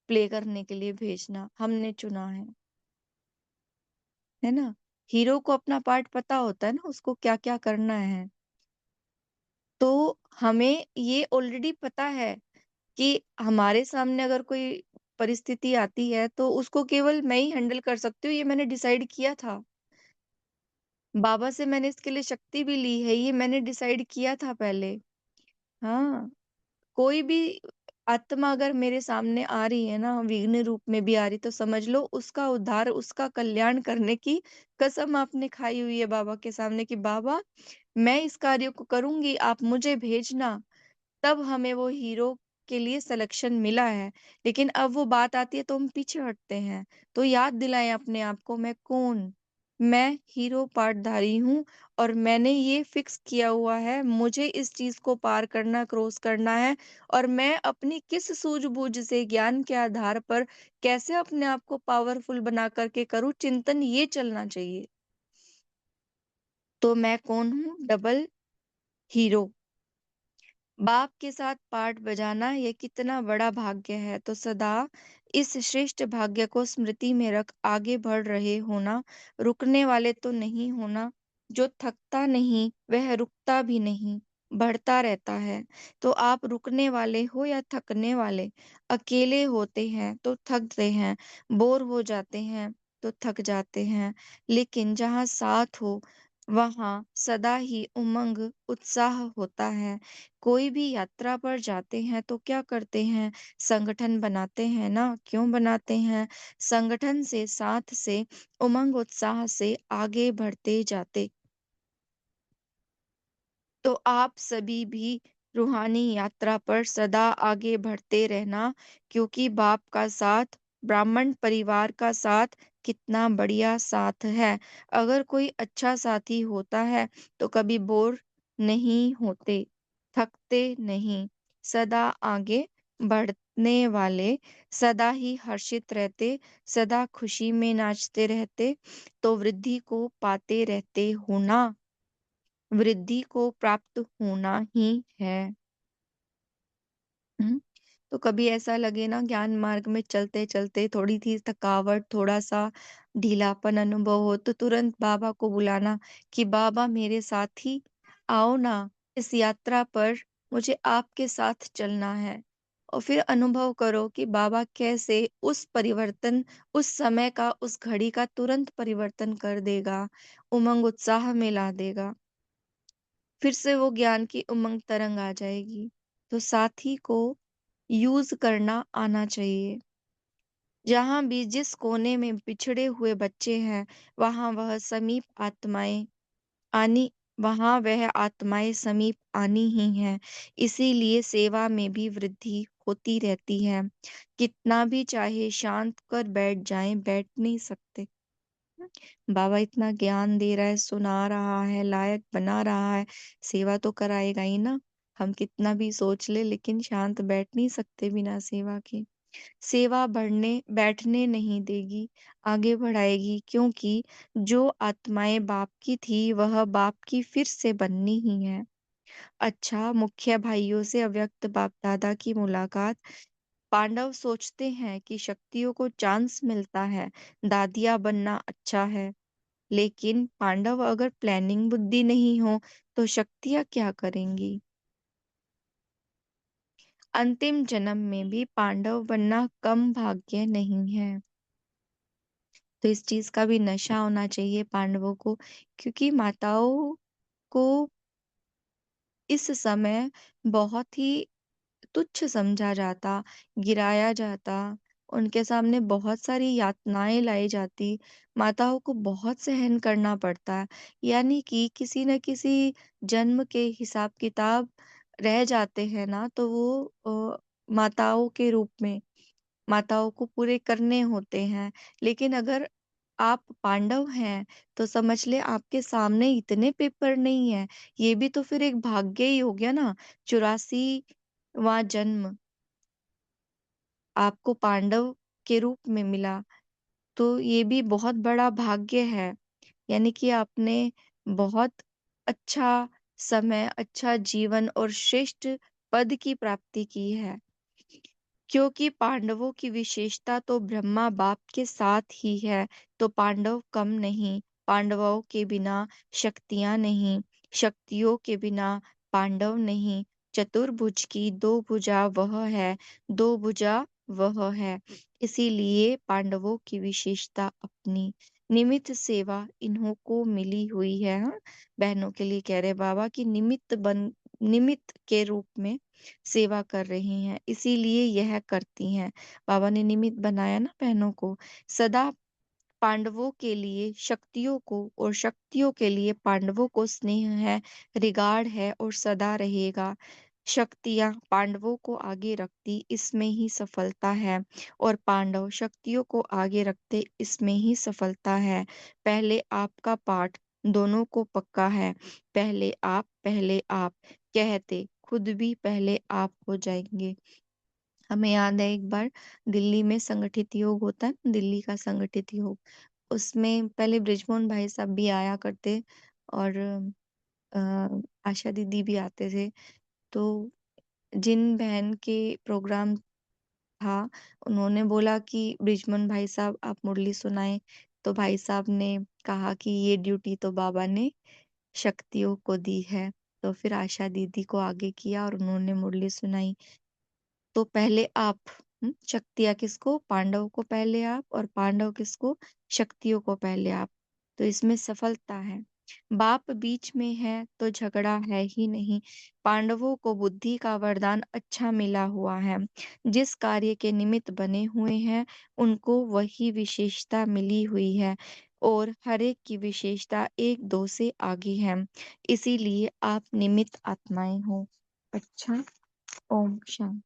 प्ले करने के लिए भेजना, हमने चुना है ना? हीरो को अपना पार्ट पता होता है ना उसको क्या-क्या करना है। तो हमें ये ऑलरेडी पता है कि हमारे सामने अगर कोई परिस्थिति आती है तो उसको केवल मैं ही हैंडल कर सकती हूँ, ये मैंने डिसाइड किया था। बाबा से मैंने इसके लिए शक्ति भी ली है, ये मैंने डिसाइड किया था पहले। हाँ, कोई भी आत्मा अगर मेरे सामने आ रही है ना, विघ्न रूप में भी आ रही तो समझ लो उसका उद्धार, उसका कल्याण करने की कसम आपने खाई हुई है बाबा के सामने कि बाबा मैं इस कार्य को करूँगी, आप मुझे भेजना। तब हमें वो हीरो के लिए सिलेक्शन मिला है। लेकिन अब वो बात आती है तो हम पीछे हटते हैं। तो याद दिलाएँ अपने आप को मैं कौन? मैं हीरो पार्टधारी हूँ और मैंने ये फिक्स किया हुआ है, मुझे इस चीज़ को पार करना, क्रॉस करना है और मैं अपनी किस सूझबूझ से ज्ञान के आधार पर कैसे अपने आप को पावरफुल बना कर के करूँ, चिंतन ये चलना चाहिए। तो मैं कौन हूँ? Double hero. बाप के साथ पाठ बजाना ये कितना बड़ा भाग्य है तो सदा इस श्रेष्ठ भाग्य को स्मृति में रख आगे बढ़ रहे होना रुकने वाले तो नहीं होना जो थकता नहीं वह रुकता भी नहीं बढ़ता रहता है तो आप रुकने वाले हो या थकने वाले अकेले होते हैं तो थकते हैं बोर हो जाते हैं तो थक जाते हैं लेकिन जहाँ साथ हो वहाँ सदा ही उमंग उत्साह होता है कोई भी यात्रा पर जाते हैं तो क्या करते हैं? संगठन बनाते हैं ना, क्यों बनाते हैं? संगठन से साथ से उमंग उत्साह से आगे बढ़ते जाते। तो आप सभी भी रूहानी यात्रा पर सदा आगे बढ़ते रहना क्योंकि बाप का साथ, ब्राह्मण परिवार का साथ कितना बढ़िया साथ है। अगर कोई अच्छा साथी होता है तो कभी बोर नहीं होते, थकते नहीं, सदा आगे बढ़ने वाले, सदा ही हर्षित रहते, सदा खुशी में नाचते रहते, तो वृद्धि को पाते रहते हो ना। वृद्धि को प्राप्त होना ही है। हुँ। तो कभी ऐसा लगे ना ज्ञान मार्ग में चलते-चलते थोड़ी-सी थकावट, थोड़ा-सा ढीलापन अनुभव हो तो तुरंत बाबा को बुलाना कि बाबा मेरे साथ ही आओ ना, इस यात्रा पर मुझे आपके साथ चलना है। और फिर अनुभव करो कि बाबा कैसे उस परिवर्तन, उस समय का, उस घड़ी का तुरंत परिवर्तन कर देगा, उमंग उत्साह में ला देगा। फिर से वो ज्ञान की उमंग तरंग आ जाएगी। तो साथी को यूज़ करना आना चाहिए। जहाँ भी जिस कोने में बिछड़े हुए बच्चे हैं, वहाँ वह समीप आत्माएँ आनी वहाँ वह आत्माएँ समीप आनी ही हैं। इसीलिए सेवा में भी वृद्धि होती रहती है। कितना भी चाहे शांत कर बैठ जाएँ, बैठ नहीं सकते। बाबा इतना ज्ञान दे रहा है, सुना रहा है, लायक बना रहा है, सेवा तो कराएगा ही ना। हम कितना भी सोच ले लेकिन शांत बैठ नहीं सकते बिना सेवा के। सेवा बढ़ने बैठने नहीं देगी, आगे बढ़ाएगी क्योंकि जो आत्माएँ बाप की थी, वह बाप की फिर से बननी ही है। अच्छा, मुखिया भाइयों से अव्यक्त बाप-दादा की मुलाकात पांडव सोचते हैं कि शक्तियों को चांस मिलता है, दादिया बनना अच्छा है। लेकिन पांडव अगर प्लानिंग बुद्धि नहीं हो तो शक्तियाँ क्या करेंगी? अंतिम जन्म में भी पांडव बनना कम भाग्य नहीं है। तो इस चीज़ का भी नशा होना चाहिए पांडवों को क्योंकि माताओं को इस समय बहुत ही तुच्छ समझा जाता, गिराया जाता। उनके सामने बहुत सारी यातनाएं लाई जाती, माताओं को बहुत सहन करना पड़ता है। यानी कि किसी न किसी जन्म के हिसाब किताब रह जाते हैं ना, तो वो माताओं के रूप में माताओं को पूरे करने होते हैं। लेकिन अगर आप पांडव हैं तो समझ ले आपके सामने इतने पेपर नहीं है। ये भी तो फिर एक भाग्य ही हो गया ना। 84वां जन्म आपको पांडव के रूप में मिला, तो ये भी बहुत बड़ा भाग्य है। यानी कि आपने बहुत अच्छा समय, अच्छा जीवन और श्रेष्ठ पद की प्राप्ति की है। क्योंकि पांडवों की विशेषता तो ब्रह्मा बाप के साथ ही है, तो पांडव कम नहीं। पांडवों के बिना शक्तियां नहीं, शक्तियों के बिना पांडव नहीं। चतुर्भुज की दो भुजा वह है, दो भुजा वह है। इसीलिए पांडवों की विशेषता अपनी निमित्त सेवा इन्हों को मिली हुई है। हाँ? बहनों के लिए कह रहे बाबा कि निमित्त के रूप में सेवा कर रही हैं, इसीलिए यह करती हैं। बाबा ने निमित्त बनाया ना बहनों को। सदा पांडवों के लिए शक्तियों को और शक्तियों के लिए पांडवों को स्नेह है, रिगार्ड है और सदा रहेगा। शक्तियां पांडवों को आगे रखती इसमें ही सफलता है, और पांडव शक्तियों को आगे रखते इसमें ही सफलता है। पहले आपका पाठ दोनों को पक्का है। पहले आप कहते खुद भी पहले आप हो जाएंगे। हमें याद है एक बार दिल्ली में संगठित योग होता है ना, दिल्ली का संगठित योग, उसमें पहले बृजमोहन भाई साहब भी आया करते, और आशा दीदी भी आते थे। तो जिन बहन के प्रोग्राम था, उन्होंने बोला कि बृजमोहन भाई साहब आप मुरली सुनाएं। तो भाई साहब ने कहा कि ये ड्यूटी तो बाबा ने शक्तियों को दी है। तो फिर आशा दीदी को आगे किया और उन्होंने मुरली सुनाई। तो पहले आप, शक्तियाँ किसको, पांडव को पहले आप, और पांडव किसको, शक्तियों को पहले आप। तो इसमें सफलता है। बाप बीच में है तो झगड़ा है ही नहीं। पांडवों को बुद्धि का वरदान अच्छा मिला हुआ है। जिस कार्य के निमित्त बने हुए हैं उनको वही विशेषता मिली हुई है, और हर एक की विशेषता एक दो से आगे है। इसीलिए आप निमित्त आत्माएं हो। अच्छा। ओम शांति।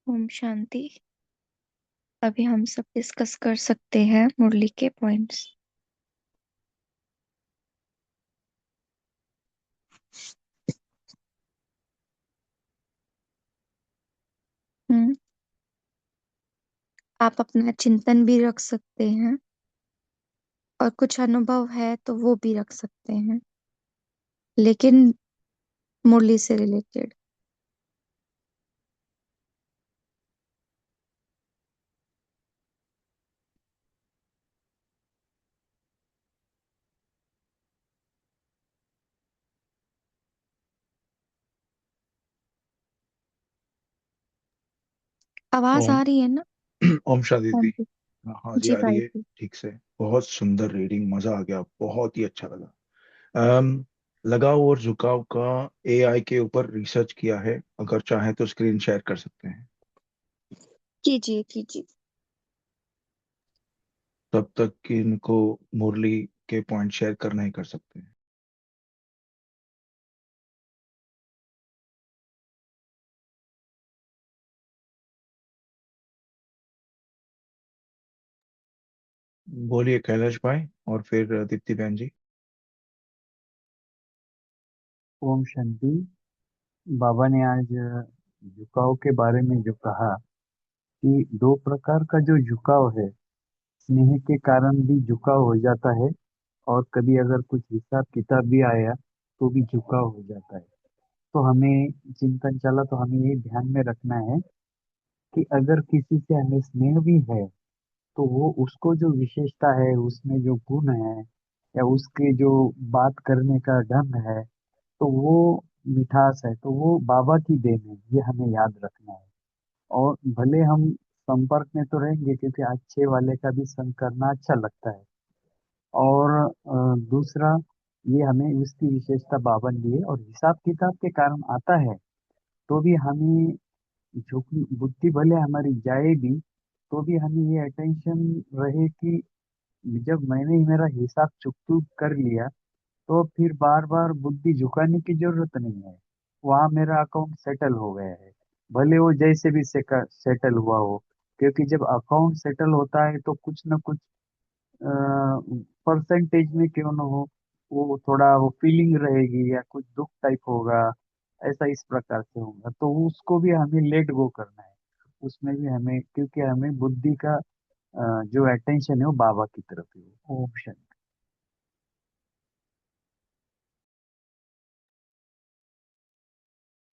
ओम शांति। अभी हम सब डिस्कस कर सकते हैं मुरली के पॉइंट्स। हम्म। आप अपना चिंतन भी रख सकते हैं, और कुछ अनुभव है तो वो भी रख सकते हैं, लेकिन मुरली से रिलेटेड। आवाज ओम आ रही है ना? ओम शांति हाँ दी। जी। हाँ जी, जी आ रही भाई है। जी। ठीक से। बहुत सुंदर रीडिंग, मजा आ गया, बहुत ही अच्छा लगा। लगाव और झुकाव का एआई के ऊपर रिसर्च किया है। अगर चाहें तो स्क्रीन शेयर कर सकते हैं। कीजिए कीजिए। तब तक कि इनको मुरली के पॉइंट शेयर कर नहीं कर सकते हैं। बोलिए कैलाश भाई और फिर दीप्ति बहन जी। ओम शांति। बाबा ने आज झुकाव के बारे में जो कहा कि दो प्रकार का जो झुकाव है, स्नेह के कारण भी झुकाव हो जाता है, और कभी अगर कुछ हिसाब किताब भी आया तो भी झुकाव हो जाता है। तो हमें चिंतन चला तो हमें ये ध्यान में रखना है कि अगर किसी से हमें स्नेह भी है तो वो उसको जो विशेषता है, उसमें जो गुण है या उसके जो बात करने का ढंग है, तो वो मिठास है, तो वो बाबा की देन है, ये हमें याद रखना है। और भले हम संपर्क में तो रहेंगे क्योंकि अच्छे वाले का भी संग करना अच्छा लगता है। और दूसरा, ये हमें उसकी विशेषता बाबा ने दी है, और हिसाब किताब के कारण आता है तो भी हमें झुक बुद्धि भले हमारी जाए भी तो भी हमें ये अटेंशन रहे कि जब मैंने मेरा हिसाब चुक चुक कर लिया तो फिर बार बार बुद्धि झुकाने की जरूरत नहीं है। वहां मेरा अकाउंट सेटल हो गया है, भले वो जैसे भी सेटल हुआ हो। क्योंकि जब अकाउंट सेटल होता है तो कुछ ना कुछ परसेंटेज में क्यों ना हो, वो थोड़ा वो फीलिंग रहेगी या कुछ दुख टाइप होगा, ऐसा इस प्रकार से होगा, तो उसको भी हमें लेट गो करना है। उसमें भी हमें, क्योंकि हमें बुद्धि का जो अटेंशन है वो बाबा की तरफ है। ओम शांति।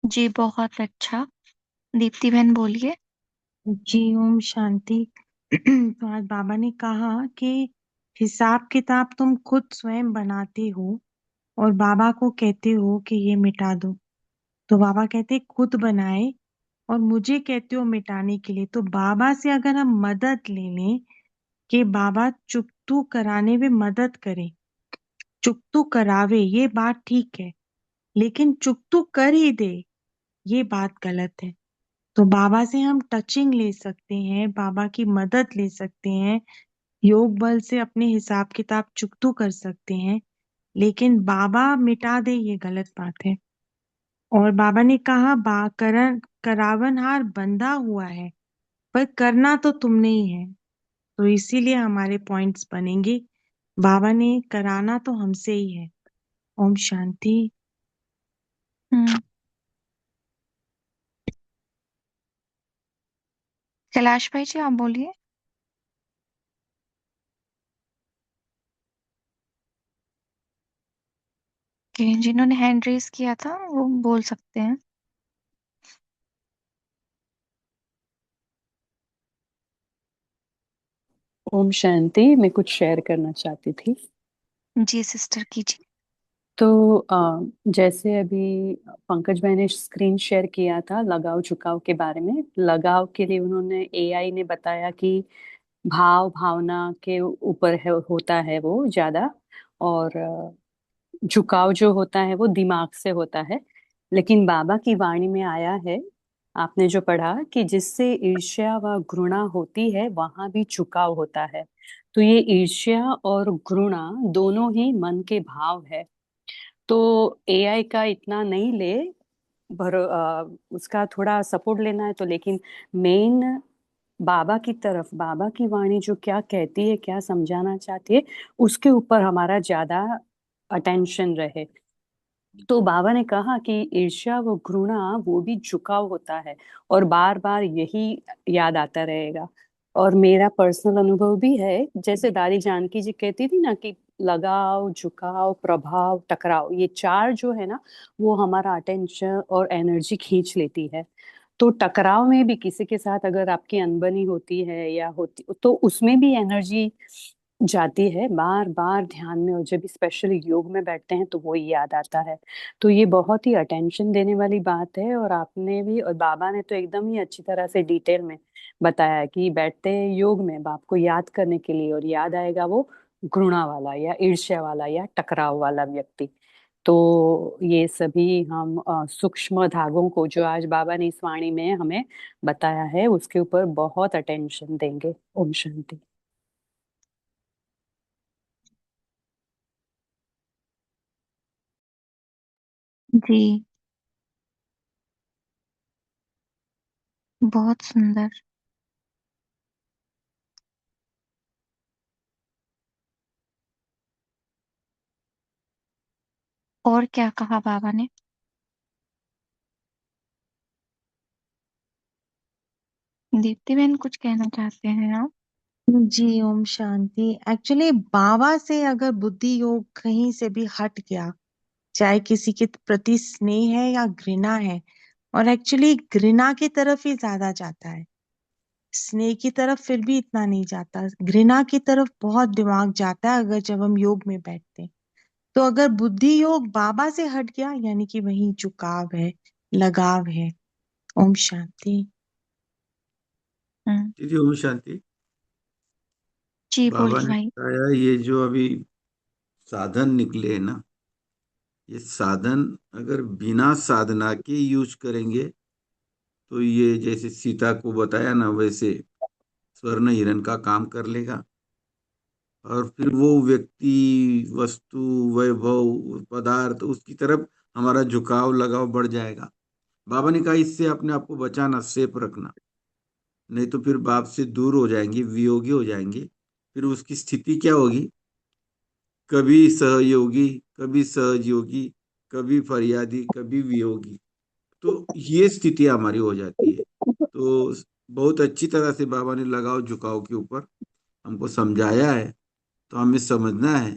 जी बहुत अच्छा। दीप्ति बहन बोलिए। जी ओम शांति। तो आज बाबा ने कहा कि हिसाब किताब तुम खुद स्वयं बनाते हो और बाबा को कहते हो कि ये मिटा दो। तो बाबा कहते खुद बनाए और मुझे कहते हो मिटाने के लिए। तो बाबा से अगर हम मदद ले लें कि बाबा चुकतू कराने में मदद करें, चुकतू करावे ये बात ठीक है, लेकिन चुकतू कर ही दे ये बात गलत है। तो बाबा से हम टचिंग ले सकते हैं, बाबा की मदद ले सकते हैं, योग बल से अपने हिसाब किताब चुकतू कर सकते हैं, लेकिन बाबा मिटा दे ये गलत बात है। और बाबा ने कहा करावनहार बंधा हुआ है, पर करना तो तुमने ही है। तो इसीलिए हमारे पॉइंट्स बनेंगे। बाबा ने कराना तो हमसे ही है। ओम शांति। हम्म। कैलाश भाई जी आप बोलिए। कि जिन्होंने हैंड रेस किया था वो बोल सकते हैं। ओम शांति। मैं कुछ शेयर करना चाहती थी। जी सिस्टर कीजिए। तो जैसे अभी पंकज भाई ने स्क्रीन शेयर किया था लगाव झुकाव के बारे में। लगाव के लिए उन्होंने एआई ने बताया कि भाव भावना के ऊपर है, होता है वो ज्यादा। और झुकाव जो होता है वो दिमाग से होता है। लेकिन बाबा की वाणी में आया है, आपने जो पढ़ा, कि जिससे ईर्ष्या व घृणा होती है वहां भी झुकाव होता है। तो ये ईर्ष्या और घृणा दोनों ही मन के भाव है। तो एआई का इतना नहीं ले, उसका थोड़ा सपोर्ट लेना है तो। लेकिन मेन बाबा की तरफ, बाबा की वाणी जो क्या कहती है, क्या समझाना चाहती है, उसके ऊपर हमारा ज्यादा अटेंशन रहे। तो बाबा ने कहा कि ईर्ष्या व घृणा वो भी झुकाव होता है, और बार बार यही याद आता रहेगा। और मेरा पर्सनल अनुभव भी है, जैसे दादी जानकी जी कहती थी ना कि लगाव झुकाव प्रभाव टकराव, ये चार जो है ना, वो हमारा अटेंशन और एनर्जी खींच लेती है। तो टकराव में भी किसी के साथ अगर आपकी अनबनी होती है या होती, तो उसमें भी एनर्जी जाती है बार बार ध्यान में। और जब स्पेशली योग में बैठते हैं तो वो याद आता है। तो ये बहुत ही अटेंशन देने वाली बात है। और आपने भी और बाबा ने तो एकदम ही अच्छी तरह से डिटेल में बताया है कि बैठते हैं योग में बाप को याद करने के लिए, और याद आएगा वो घृणा वाला या ईर्ष्या वाला या टकराव वाला व्यक्ति। तो ये सभी हम सूक्ष्म धागों को जो आज बाबा ने इस वाणी में हमें बताया है उसके ऊपर बहुत अटेंशन देंगे। ओम शांति। जी, बहुत सुंदर। और क्या कहा बाबा ने? दीप्ति बहन कुछ कहना चाहते हैं आप? जी ओम शांति। एक्चुअली बाबा से अगर बुद्धि योग कहीं से भी हट गया, चाहे किसी के प्रति स्नेह है या घृणा है, और एक्चुअली घृणा की तरफ ही ज्यादा जाता है, स्नेह की तरफ फिर भी इतना नहीं जाता, घृणा की तरफ बहुत दिमाग जाता है अगर जब हम योग में बैठते हैं। तो अगर बुद्धि योग बाबा से हट गया यानी कि वही झुकाव है, लगाव है। ओम शांति। हम्म, दीदी ओम शांति। जी बाबा बोलिए ने भाई। बताया ये जो अभी साधन निकले हैं ना, ये साधन अगर बिना साधना के यूज करेंगे तो ये जैसे सीता को बताया ना वैसे स्वर्ण हिरण का काम कर लेगा, और फिर वो व्यक्ति, वस्तु, वैभव, पदार्थ उसकी तरफ हमारा झुकाव लगाव बढ़ जाएगा। बाबा ने कहा इससे अपने आप को बचाना, सेफ रखना, नहीं तो फिर बाप से दूर हो जाएंगे, वियोगी हो जाएंगे। फिर उसकी स्थिति क्या होगी? कभी सहयोगी, कभी सहयोगी, कभी फरियादी, कभी वियोगी। तो ये स्थिति हमारी हो जाती है। तो बहुत अच्छी तरह से बाबा ने लगाव झुकाव के ऊपर हमको समझाया है, तो हमें समझना है।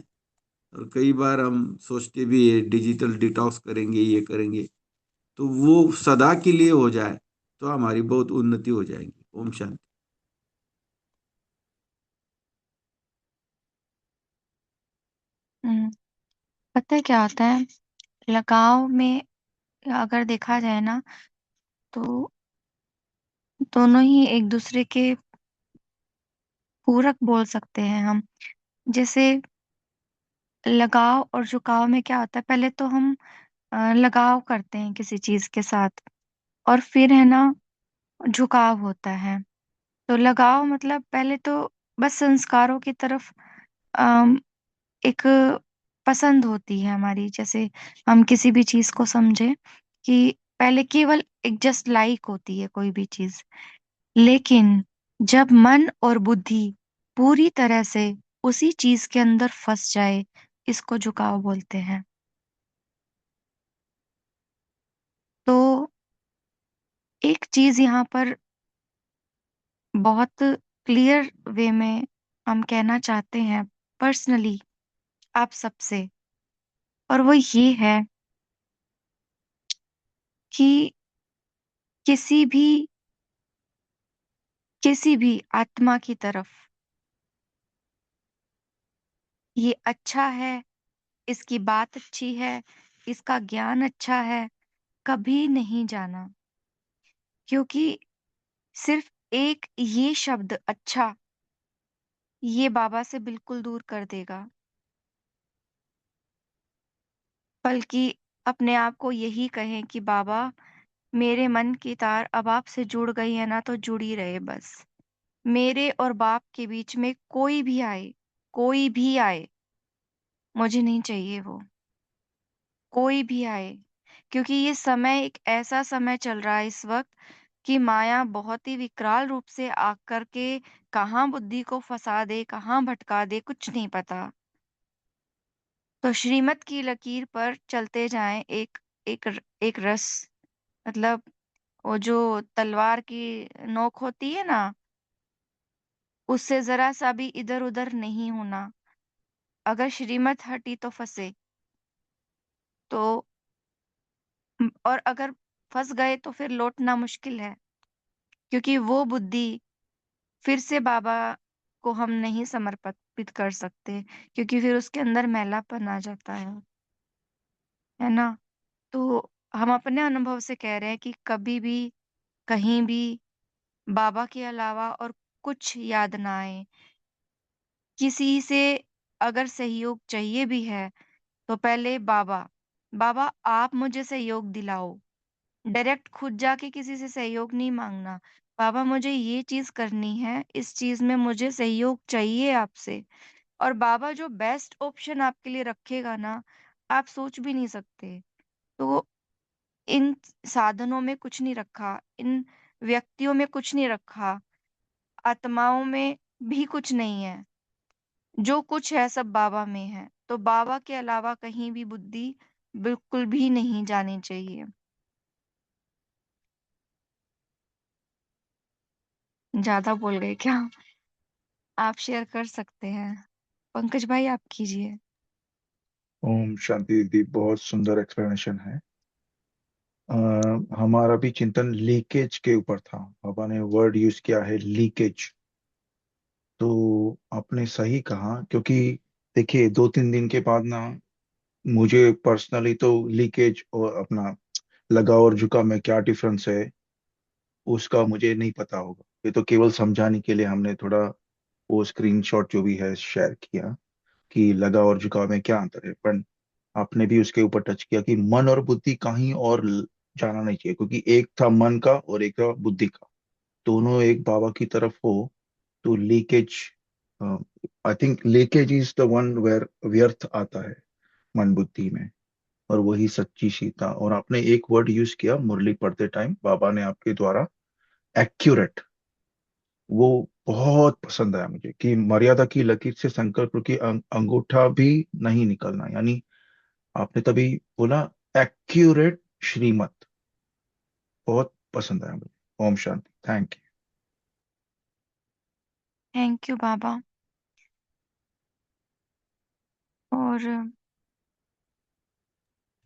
और कई बार हम सोचते भी है डिजिटल डिटॉक्स करेंगे, ये करेंगे, तो वो सदा के लिए हो जाए तो हमारी बहुत उन्नति हो जाएगी। ओम शांति। हम्म, पता है क्या होता है लगाव में? अगर देखा जाए ना, तो दोनों ही एक दूसरे के पूरक बोल सकते हैं हम। जैसे लगाव और झुकाव में क्या होता है, पहले तो हम लगाव करते हैं किसी चीज के साथ, और फिर है ना झुकाव होता है। तो लगाव मतलब पहले तो बस संस्कारों की तरफ अम, एक पसंद होती है हमारी। जैसे हम किसी भी चीज को समझे कि पहले केवल एक जस्ट लाइक होती है कोई भी चीज, लेकिन जब मन और बुद्धि पूरी तरह से उसी चीज के अंदर फंस जाए, इसको झुकाव बोलते हैं। तो एक चीज यहाँ पर बहुत क्लियर वे में हम कहना चाहते हैं पर्सनली आप सबसे, और वो ये है कि किसी भी आत्मा की तरफ ये अच्छा है, इसकी बात अच्छी है, इसका ज्ञान अच्छा है, कभी नहीं जाना। क्योंकि सिर्फ एक ये शब्द अच्छा, ये बाबा से बिल्कुल दूर कर देगा। बल्कि अपने आप को यही कहें कि बाबा, मेरे मन की तार अब आपसे जुड़ गई है ना, तो जुड़ी रहे बस। मेरे और बाप के बीच में कोई भी आए, कोई भी आए, मुझे नहीं चाहिए वो, कोई भी आए। क्योंकि ये समय एक ऐसा समय चल रहा है इस वक्त कि माया बहुत ही विकराल रूप से आकर के कहाँ बुद्धि को फंसा दे, कहाँ भटका दे, कुछ नहीं पता। तो श्रीमत की लकीर पर चलते जाएं, एक रस, मतलब वो जो तलवार की नोक होती है ना, उससे जरा सा भी इधर उधर नहीं होना। अगर श्रीमत हटी तो फंसे। तो और अगर फंस गए तो फिर लौटना मुश्किल है। क्योंकि वो बुद्धि फिर से बाबा को हम नहीं समर्पित कर सकते, क्योंकि फिर उसके अंदर मैलापन आ जाता है ना। तो हम अपने अनुभव से कह रहे हैं कि कभी भी कहीं भी बाबा के अलावा और कुछ याद ना आए। किसी से अगर सहयोग चाहिए भी है तो पहले बाबा, बाबा आप मुझे सहयोग दिलाओ। डायरेक्ट खुद जाके किसी से सहयोग नहीं माँगना। बाबा मुझे ये चीज़ करनी है, इस चीज़ में मुझे सहयोग चाहिए आपसे। और बाबा जो बेस्ट ऑप्शन आपके लिए रखेगा ना, आप सोच भी नहीं सकते। तो इन साधनों में कुछ नहीं रखा, इन व्यक्तियों में कुछ नहीं रखा, आत्माओं में भी कुछ नहीं है। जो कुछ है सब बाबा में है। तो बाबा के अलावा कहीं भी बुद्धि बिल्कुल भी नहीं जानी चाहिए। ज़्यादा बोल गए क्या? आप शेयर कर सकते हैं। पंकज भाई आप कीजिए। ओम शांति दीदी, बहुत सुंदर एक्सप्लेनेशन है। अ, हमारा भी चिंतन लीकेज के ऊपर था। बाबा ने वर्ड यूज किया है लीकेज। तो आपने सही कहा, क्योंकि देखिए 2-3 दिन के बाद ना मुझे पर्सनली तो लीकेज और अपना लगाव और झुकाव में क्या डिफरेंस है उसका मुझे नहीं पता होगा। ये तो केवल समझाने के लिए हमने थोड़ा वो स्क्रीनशॉट जो भी है शेयर किया कि लगाव और झुकाव में क्या अंतर है। पर आपने भी उसके ऊपर टच किया कि मन और बुद्धि कहीं और जाना नहीं चाहिए, क्योंकि एक था मन का और एक था बुद्धि का। दोनों एक बाबा की तरफ हो तो leakage, I think leakage is the one where व्यर्थ आता है मन बुद्धि में। और वही सच्ची सीता। और आपने एक वर्ड यूज किया मुरली पढ़ते टाइम, बाबा ने आपके द्वारा, एक्यूरेट। वो बहुत पसंद आया मुझे कि मर्यादा की लकीर से संकल्प की अंगूठा भी नहीं निकलना। यानी आपने तभी बोला एक्यूरेट श्रीमत। बहुत पसंद आया मुझे। Om Shanti, thank you. Thank you बाबा। और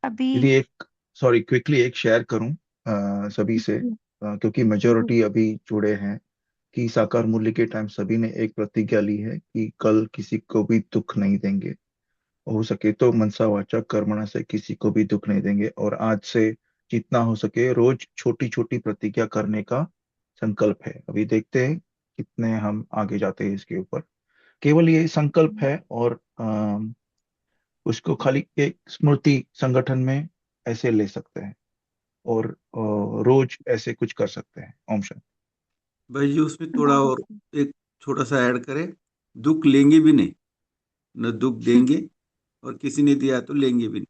अभी यदि एक, सॉरी, क्विकली एक शेयर करूं सभी से, जी, क्योंकि जी, मेजोरिटी अभी जुड़े हैं, कि साकार मूल्य के टाइम सभी ने एक प्रतिज्ञा ली है कि कल किसी को भी दुख नहीं देंगे। हो सके तो मनसा वाचा कर्मणा से किसी को भी दुख नहीं देंगे। और आज से जितना हो सके रोज छोटी छोटी प्रतिज्ञा करने का संकल्प है। अभी देखते हैं कितने हम आगे जाते हैं इसके ऊपर। केवल ये संकल्प है, और उसको खाली एक स्मृति संगठन में ऐसे ले सकते हैं, और रोज ऐसे कुछ कर सकते हैं। ओम शांति। भाई जी उसमें थोड़ा बहुत और एक छोटा सा ऐड करें, दुख लेंगे भी नहीं, न दुख देंगे, और किसी ने दिया तो लेंगे भी नहीं,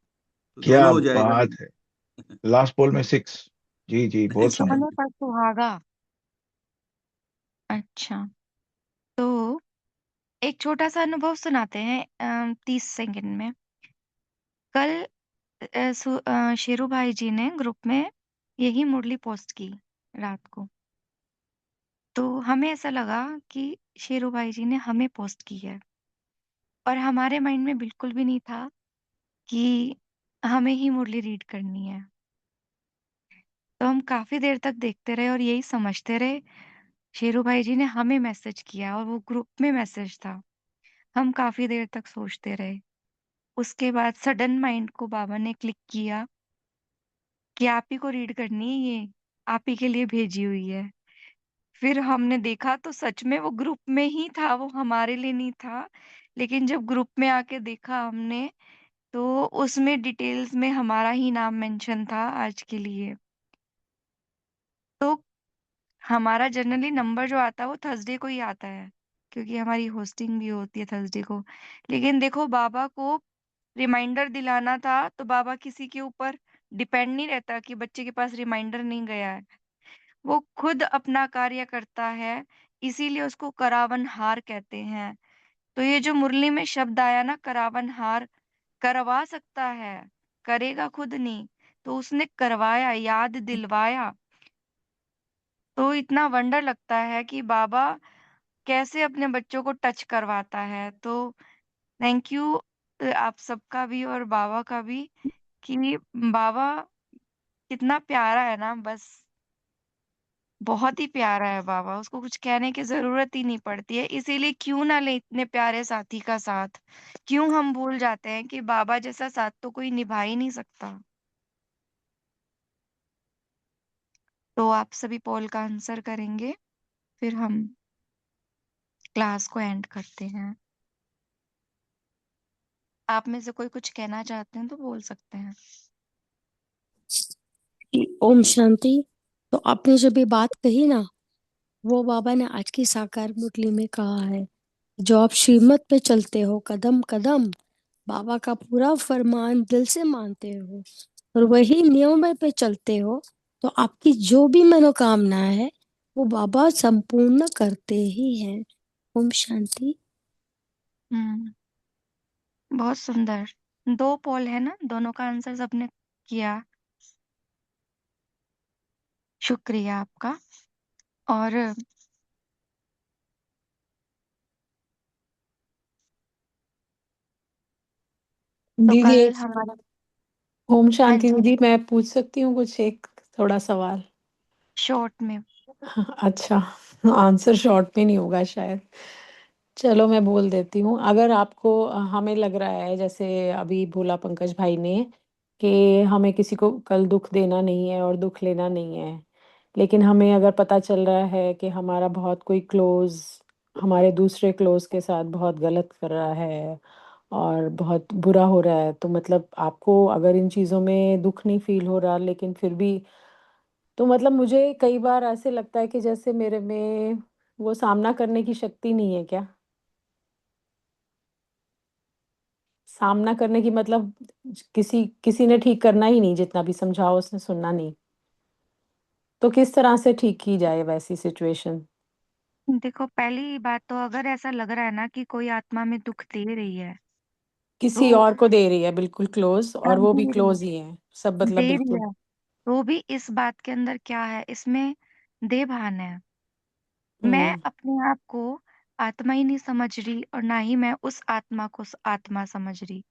तो क्या दोनों हो जाएगा बात है! लास्ट बॉल में 6। जी जी, बहुत ऐसा है। सुंदर। सोने पर सुहागा। अच्छा, तो एक छोटा सा अनुभव सुनाते हैं 30 सेकंड में। कल शेरू भाई जी ने ग्रुप में यही मुरली पोस्ट की रात को। तो हमें ऐसा लगा कि शेरू भाई जी ने हमें पोस्ट की है, और हमारे माइंड में बिल्कुल भी नहीं था कि हमें ही मुरली रीड करनी है। तो हम काफी देर तक देखते रहे और यही समझते रहे शेरू भाई जी ने हमें मैसेज किया, और वो ग्रुप में मैसेज था। हम काफी देर तक सोचते रहे। उसके बाद सडन माइंड को बाबा ने क्लिक किया कि आप ही को रीड करनी है ये, आप ही के लिए भेजी हुई है। फिर हमने देखा तो सच में वो ग्रुप में ही था, वो हमारे लिए नहीं था। लेकिन जब ग्रुप में आके देखा हमने, तो उसमें डिटेल्स में हमारा ही नाम मेंशन था आज के लिए। तो हमारा जनरली नंबर जो आता है वो थर्सडे को ही आता है, क्योंकि हमारी होस्टिंग भी होती है थर्सडे को। लेकिन देखो बाबा को रिमाइंडर दिलाना था, तो बाबा किसी के ऊपर डिपेंड नहीं रहता कि बच्चे के पास रिमाइंडर नहीं गया है। वो खुद अपना कार्य करता है, इसीलिए उसको करावनहार कहते हैं। तो ये जो मुरली में शब्द आया ना करावनहार, करवा सकता है, करेगा खुद नहीं। तो उसने करवाया, याद दिलवाया। तो इतना वंडर लगता है कि बाबा कैसे अपने बच्चों को टच करवाता है। तो थैंक यू आप सबका भी और बाबा का भी, कि बाबा कितना प्यारा है ना, बस बहुत ही प्यारा है बाबा। उसको कुछ कहने की ज़रूरत ही नहीं पड़ती है। इसीलिए क्यों ना लें इतने प्यारे साथी का साथ? क्यों हम भूल जाते हैं कि बाबा जैसा साथ तो कोई निभा ही नहीं सकता? तो आप सभी पोल का आंसर करेंगे, फिर हम क्लास को एंड करते हैं। आप में से कोई कुछ कहना चाहते हैं तो बोल सकते हैं। ओम शांति। तो आपने जब ये बात कही ना, वो बाबा ने आज की साकार मुरली में कहा है, जो आप श्रीमत पे चलते हो कदम कदम, बाबा का पूरा फरमान दिल से मानते हो और वही नियम पे चलते हो, तो आपकी जो भी मनोकामना है वो बाबा संपूर्ण करते ही हैं। ओम शांति। हम्म, बहुत सुंदर। 2 पोल है ना, दोनों का आंसर सबने किया। शुक्रिया आपका। और तो दीदी कल एक हमारा। ओम हाँ शांति जी, दीदी, मैं पूछ सकती हूँ कुछ, एक थोड़ा सवाल? शॉर्ट में। अच्छा, आंसर शॉर्ट में नहीं होगा शायद। चलो मैं बोल देती हूँ। अगर आपको हमें लग रहा है, जैसे अभी बोला पंकज भाई ने, कि हमें किसी को कल दुख देना नहीं है और दुख लेना नहीं है, लेकिन हमें अगर पता चल रहा है कि हमारा बहुत कोई क्लोज हमारे दूसरे क्लोज के साथ बहुत गलत कर रहा है और बहुत बुरा हो रहा है, तो मतलब आपको अगर इन चीज़ों में दुख नहीं फील हो रहा, लेकिन फिर भी, तो मतलब मुझे कई बार ऐसे लगता है कि जैसे मेरे में वो सामना करने की शक्ति नहीं है क्या? सामना करने की मतलब किसी किसी ने ठीक करना ही नहीं, जितना भी समझाओ उसने सुनना नहीं। तो किस तरह से ठीक की जाए वैसी सिचुएशन? देखो, पहली बात तो अगर ऐसा लग रहा है ना कि कोई आत्मा में दुख दे रही है, किसी तो और को दे रही है, बिल्कुल क्लोज, और वो भी दे रही क्लोज ही है, सब मतलब दे रही बिल्कुल। है, तो भी इस बात के अंदर क्या है, इसमें दे भान है। मैं हम्म। अपने आप को आत्मा ही नहीं समझ रही और ना ही मैं उस आत्मा को आत्मा समझ रही।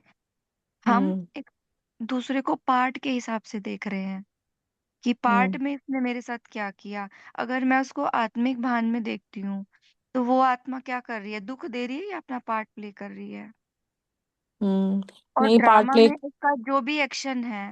हम हम्म। एक दूसरे को पार्ट के हिसाब से देख रहे हैं कि पार्ट हम्म। में इसने मेरे साथ क्या किया। अगर मैं उसको आत्मिक भान में देखती हूँ, तो वो आत्मा क्या कर रही है, दुख दे रही है या अपना पार्ट प्ले कर रही है। हम्म। और नहीं, पार्ट ड्रामा प्ले। में उसका जो भी एक्शन है,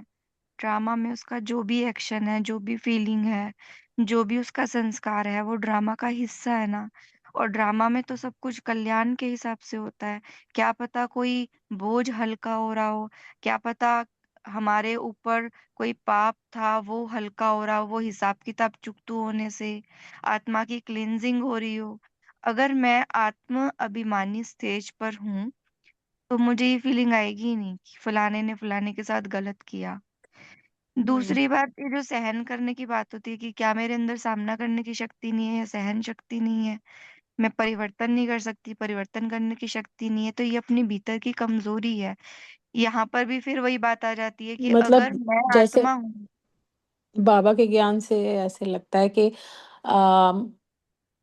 ड्रामा में उसका जो भी एक्शन है, जो भी फीलिंग है, जो भी उसका संस्कार है, वो ड्रामा का हिस्सा है ना। और ड्रामा में तो सब कुछ कल्याण के हिसाब से होता है। क्या पता कोई बोझ हल्का हो रहा हो, क्या पता हमारे ऊपर कोई पाप था वो हल्का हो रहा हो, वो हिसाब किताब चुकतू होने से आत्मा की क्लींजिंग हो रही हो। अगर मैं आत्म अभिमानी स्टेज पर हूँ, तो मुझे ये फीलिंग आएगी ही नहीं कि फलाने ने फलाने के साथ गलत किया। हम्म। दूसरी बात, ये जो सहन करने की बात होती है कि क्या मेरे अंदर सामना करने की शक्ति नहीं है या सहन शक्ति नहीं है, मैं परिवर्तन नहीं कर सकती, परिवर्तन करने की शक्ति नहीं है, तो ये अपनी भीतर की कमजोरी है। यहाँ पर भी फिर वही बात आ जाती है कि मतलब अगर मैं जैसे आत्मा हूँ। बाबा के ज्ञान से ऐसे लगता है कि आ,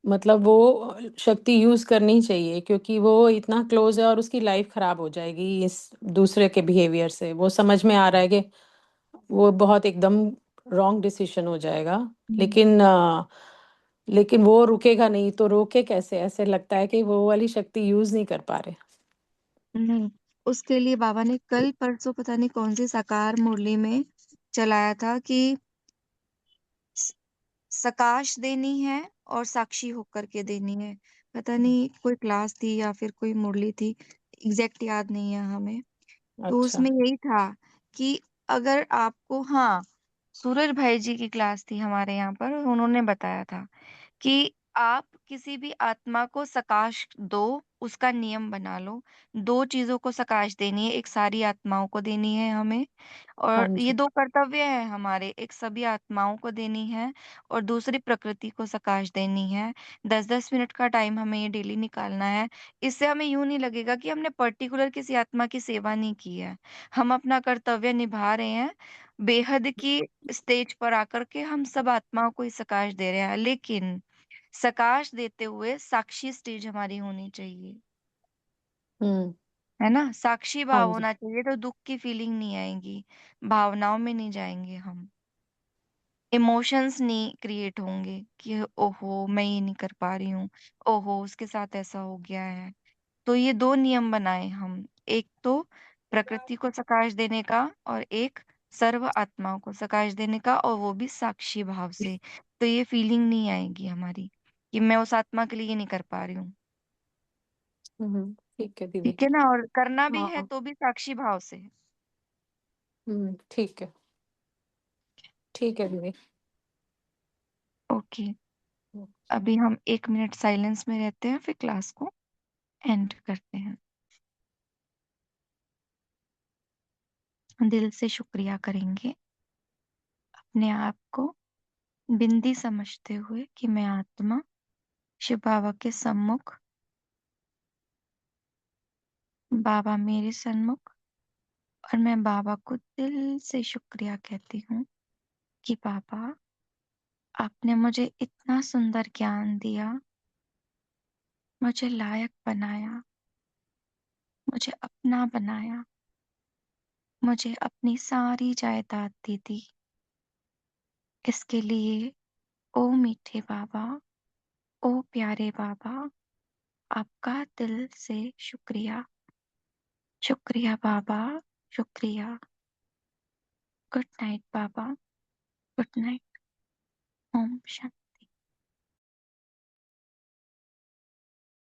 मतलब वो शक्ति यूज करनी चाहिए, क्योंकि वो इतना क्लोज है और उसकी लाइफ खराब हो जाएगी इस दूसरे के बिहेवियर से। वो समझ में आ रहा है कि वो बहुत एकदम रॉन्ग डिसीजन हो जाएगा, हम्म, लेकिन लेकिन वो रुकेगा नहीं, तो रोके कैसे? ऐसे लगता है कि वो वाली शक्ति यूज नहीं कर पा रहे। नहीं, उसके लिए बाबा ने कल परसों पता नहीं कौन सी साकार मुरली में चलाया था कि स- सकाश देनी है और साक्षी होकर के देनी है। पता नहीं कोई क्लास थी या फिर कोई मुरली थी, एग्जैक्ट याद नहीं है हमें। तो अच्छा। उसमें यही था कि अगर आपको, हाँ, सूरज भाई जी की क्लास थी हमारे यहाँ पर, उन्होंने बताया था कि आप किसी भी आत्मा को सकाश दो, उसका नियम बना लो। 2 चीजों को सकाश देनी है, एक सारी आत्माओं को देनी है हमें, हाँ और ये जी। 2 कर्तव्य है हमारे, एक सभी आत्माओं को देनी है और दूसरी प्रकृति को सकाश देनी है। 10-10 मिनट का टाइम हमें ये डेली निकालना है। इससे हमें यूं नहीं लगेगा कि हमने पर्टिकुलर किसी आत्मा की सेवा नहीं की है, हम अपना कर्तव्य निभा रहे हैं। बेहद की स्टेज पर आकर के हम सब आत्माओं को ही सकाश दे रहे हैं, लेकिन सकाश देते हुए साक्षी स्टेज हमारी होनी चाहिए, हम्म। है ना। साक्षी हाँ भाव जी। होना चाहिए, तो दुख की फीलिंग नहीं आएगी, भावनाओं में नहीं जाएंगे हम, इमोशंस नहीं क्रिएट होंगे कि ओहो मैं ये नहीं कर पा रही हूँ, ओहो उसके साथ ऐसा हो गया है। तो ये 2 नियम बनाए हम, एक तो प्रकृति को सकाश देने का और एक सर्व आत्माओं को सकाश देने का, और वो भी साक्षी भाव से। तो ये फीलिंग नहीं आएगी हमारी कि मैं उस आत्मा के लिए ये नहीं कर पा रही हूँ। हम्म। ठीक है दीदी। ठीक है ना? और करना भी है हाँ। तो भी साक्षी भाव से। ठीक है। ठीक है दीदी। ओके, अभी हम 1 मिनट साइलेंस में रहते हैं, फिर क्लास को एंड करते हैं। दिल से शुक्रिया करेंगे अपने आप को बिंदी समझते हुए कि मैं आत्मा शिव बाबा के सम्मुख, बाबा मेरे सन्मुख, और मैं बाबा को दिल से शुक्रिया कहती हूँ कि बाबा आपने मुझे इतना सुंदर ज्ञान दिया, मुझे लायक बनाया, मुझे अपना बनाया, मुझे अपनी सारी जायदाद दे दी। इसके लिए ओ मीठे बाबा, ओ प्यारे बाबा, आपका दिल से शुक्रिया। शुक्रिया बाबा, शुक्रिया। गुड नाइट बाबा, गुड नाइट। ओम शांति।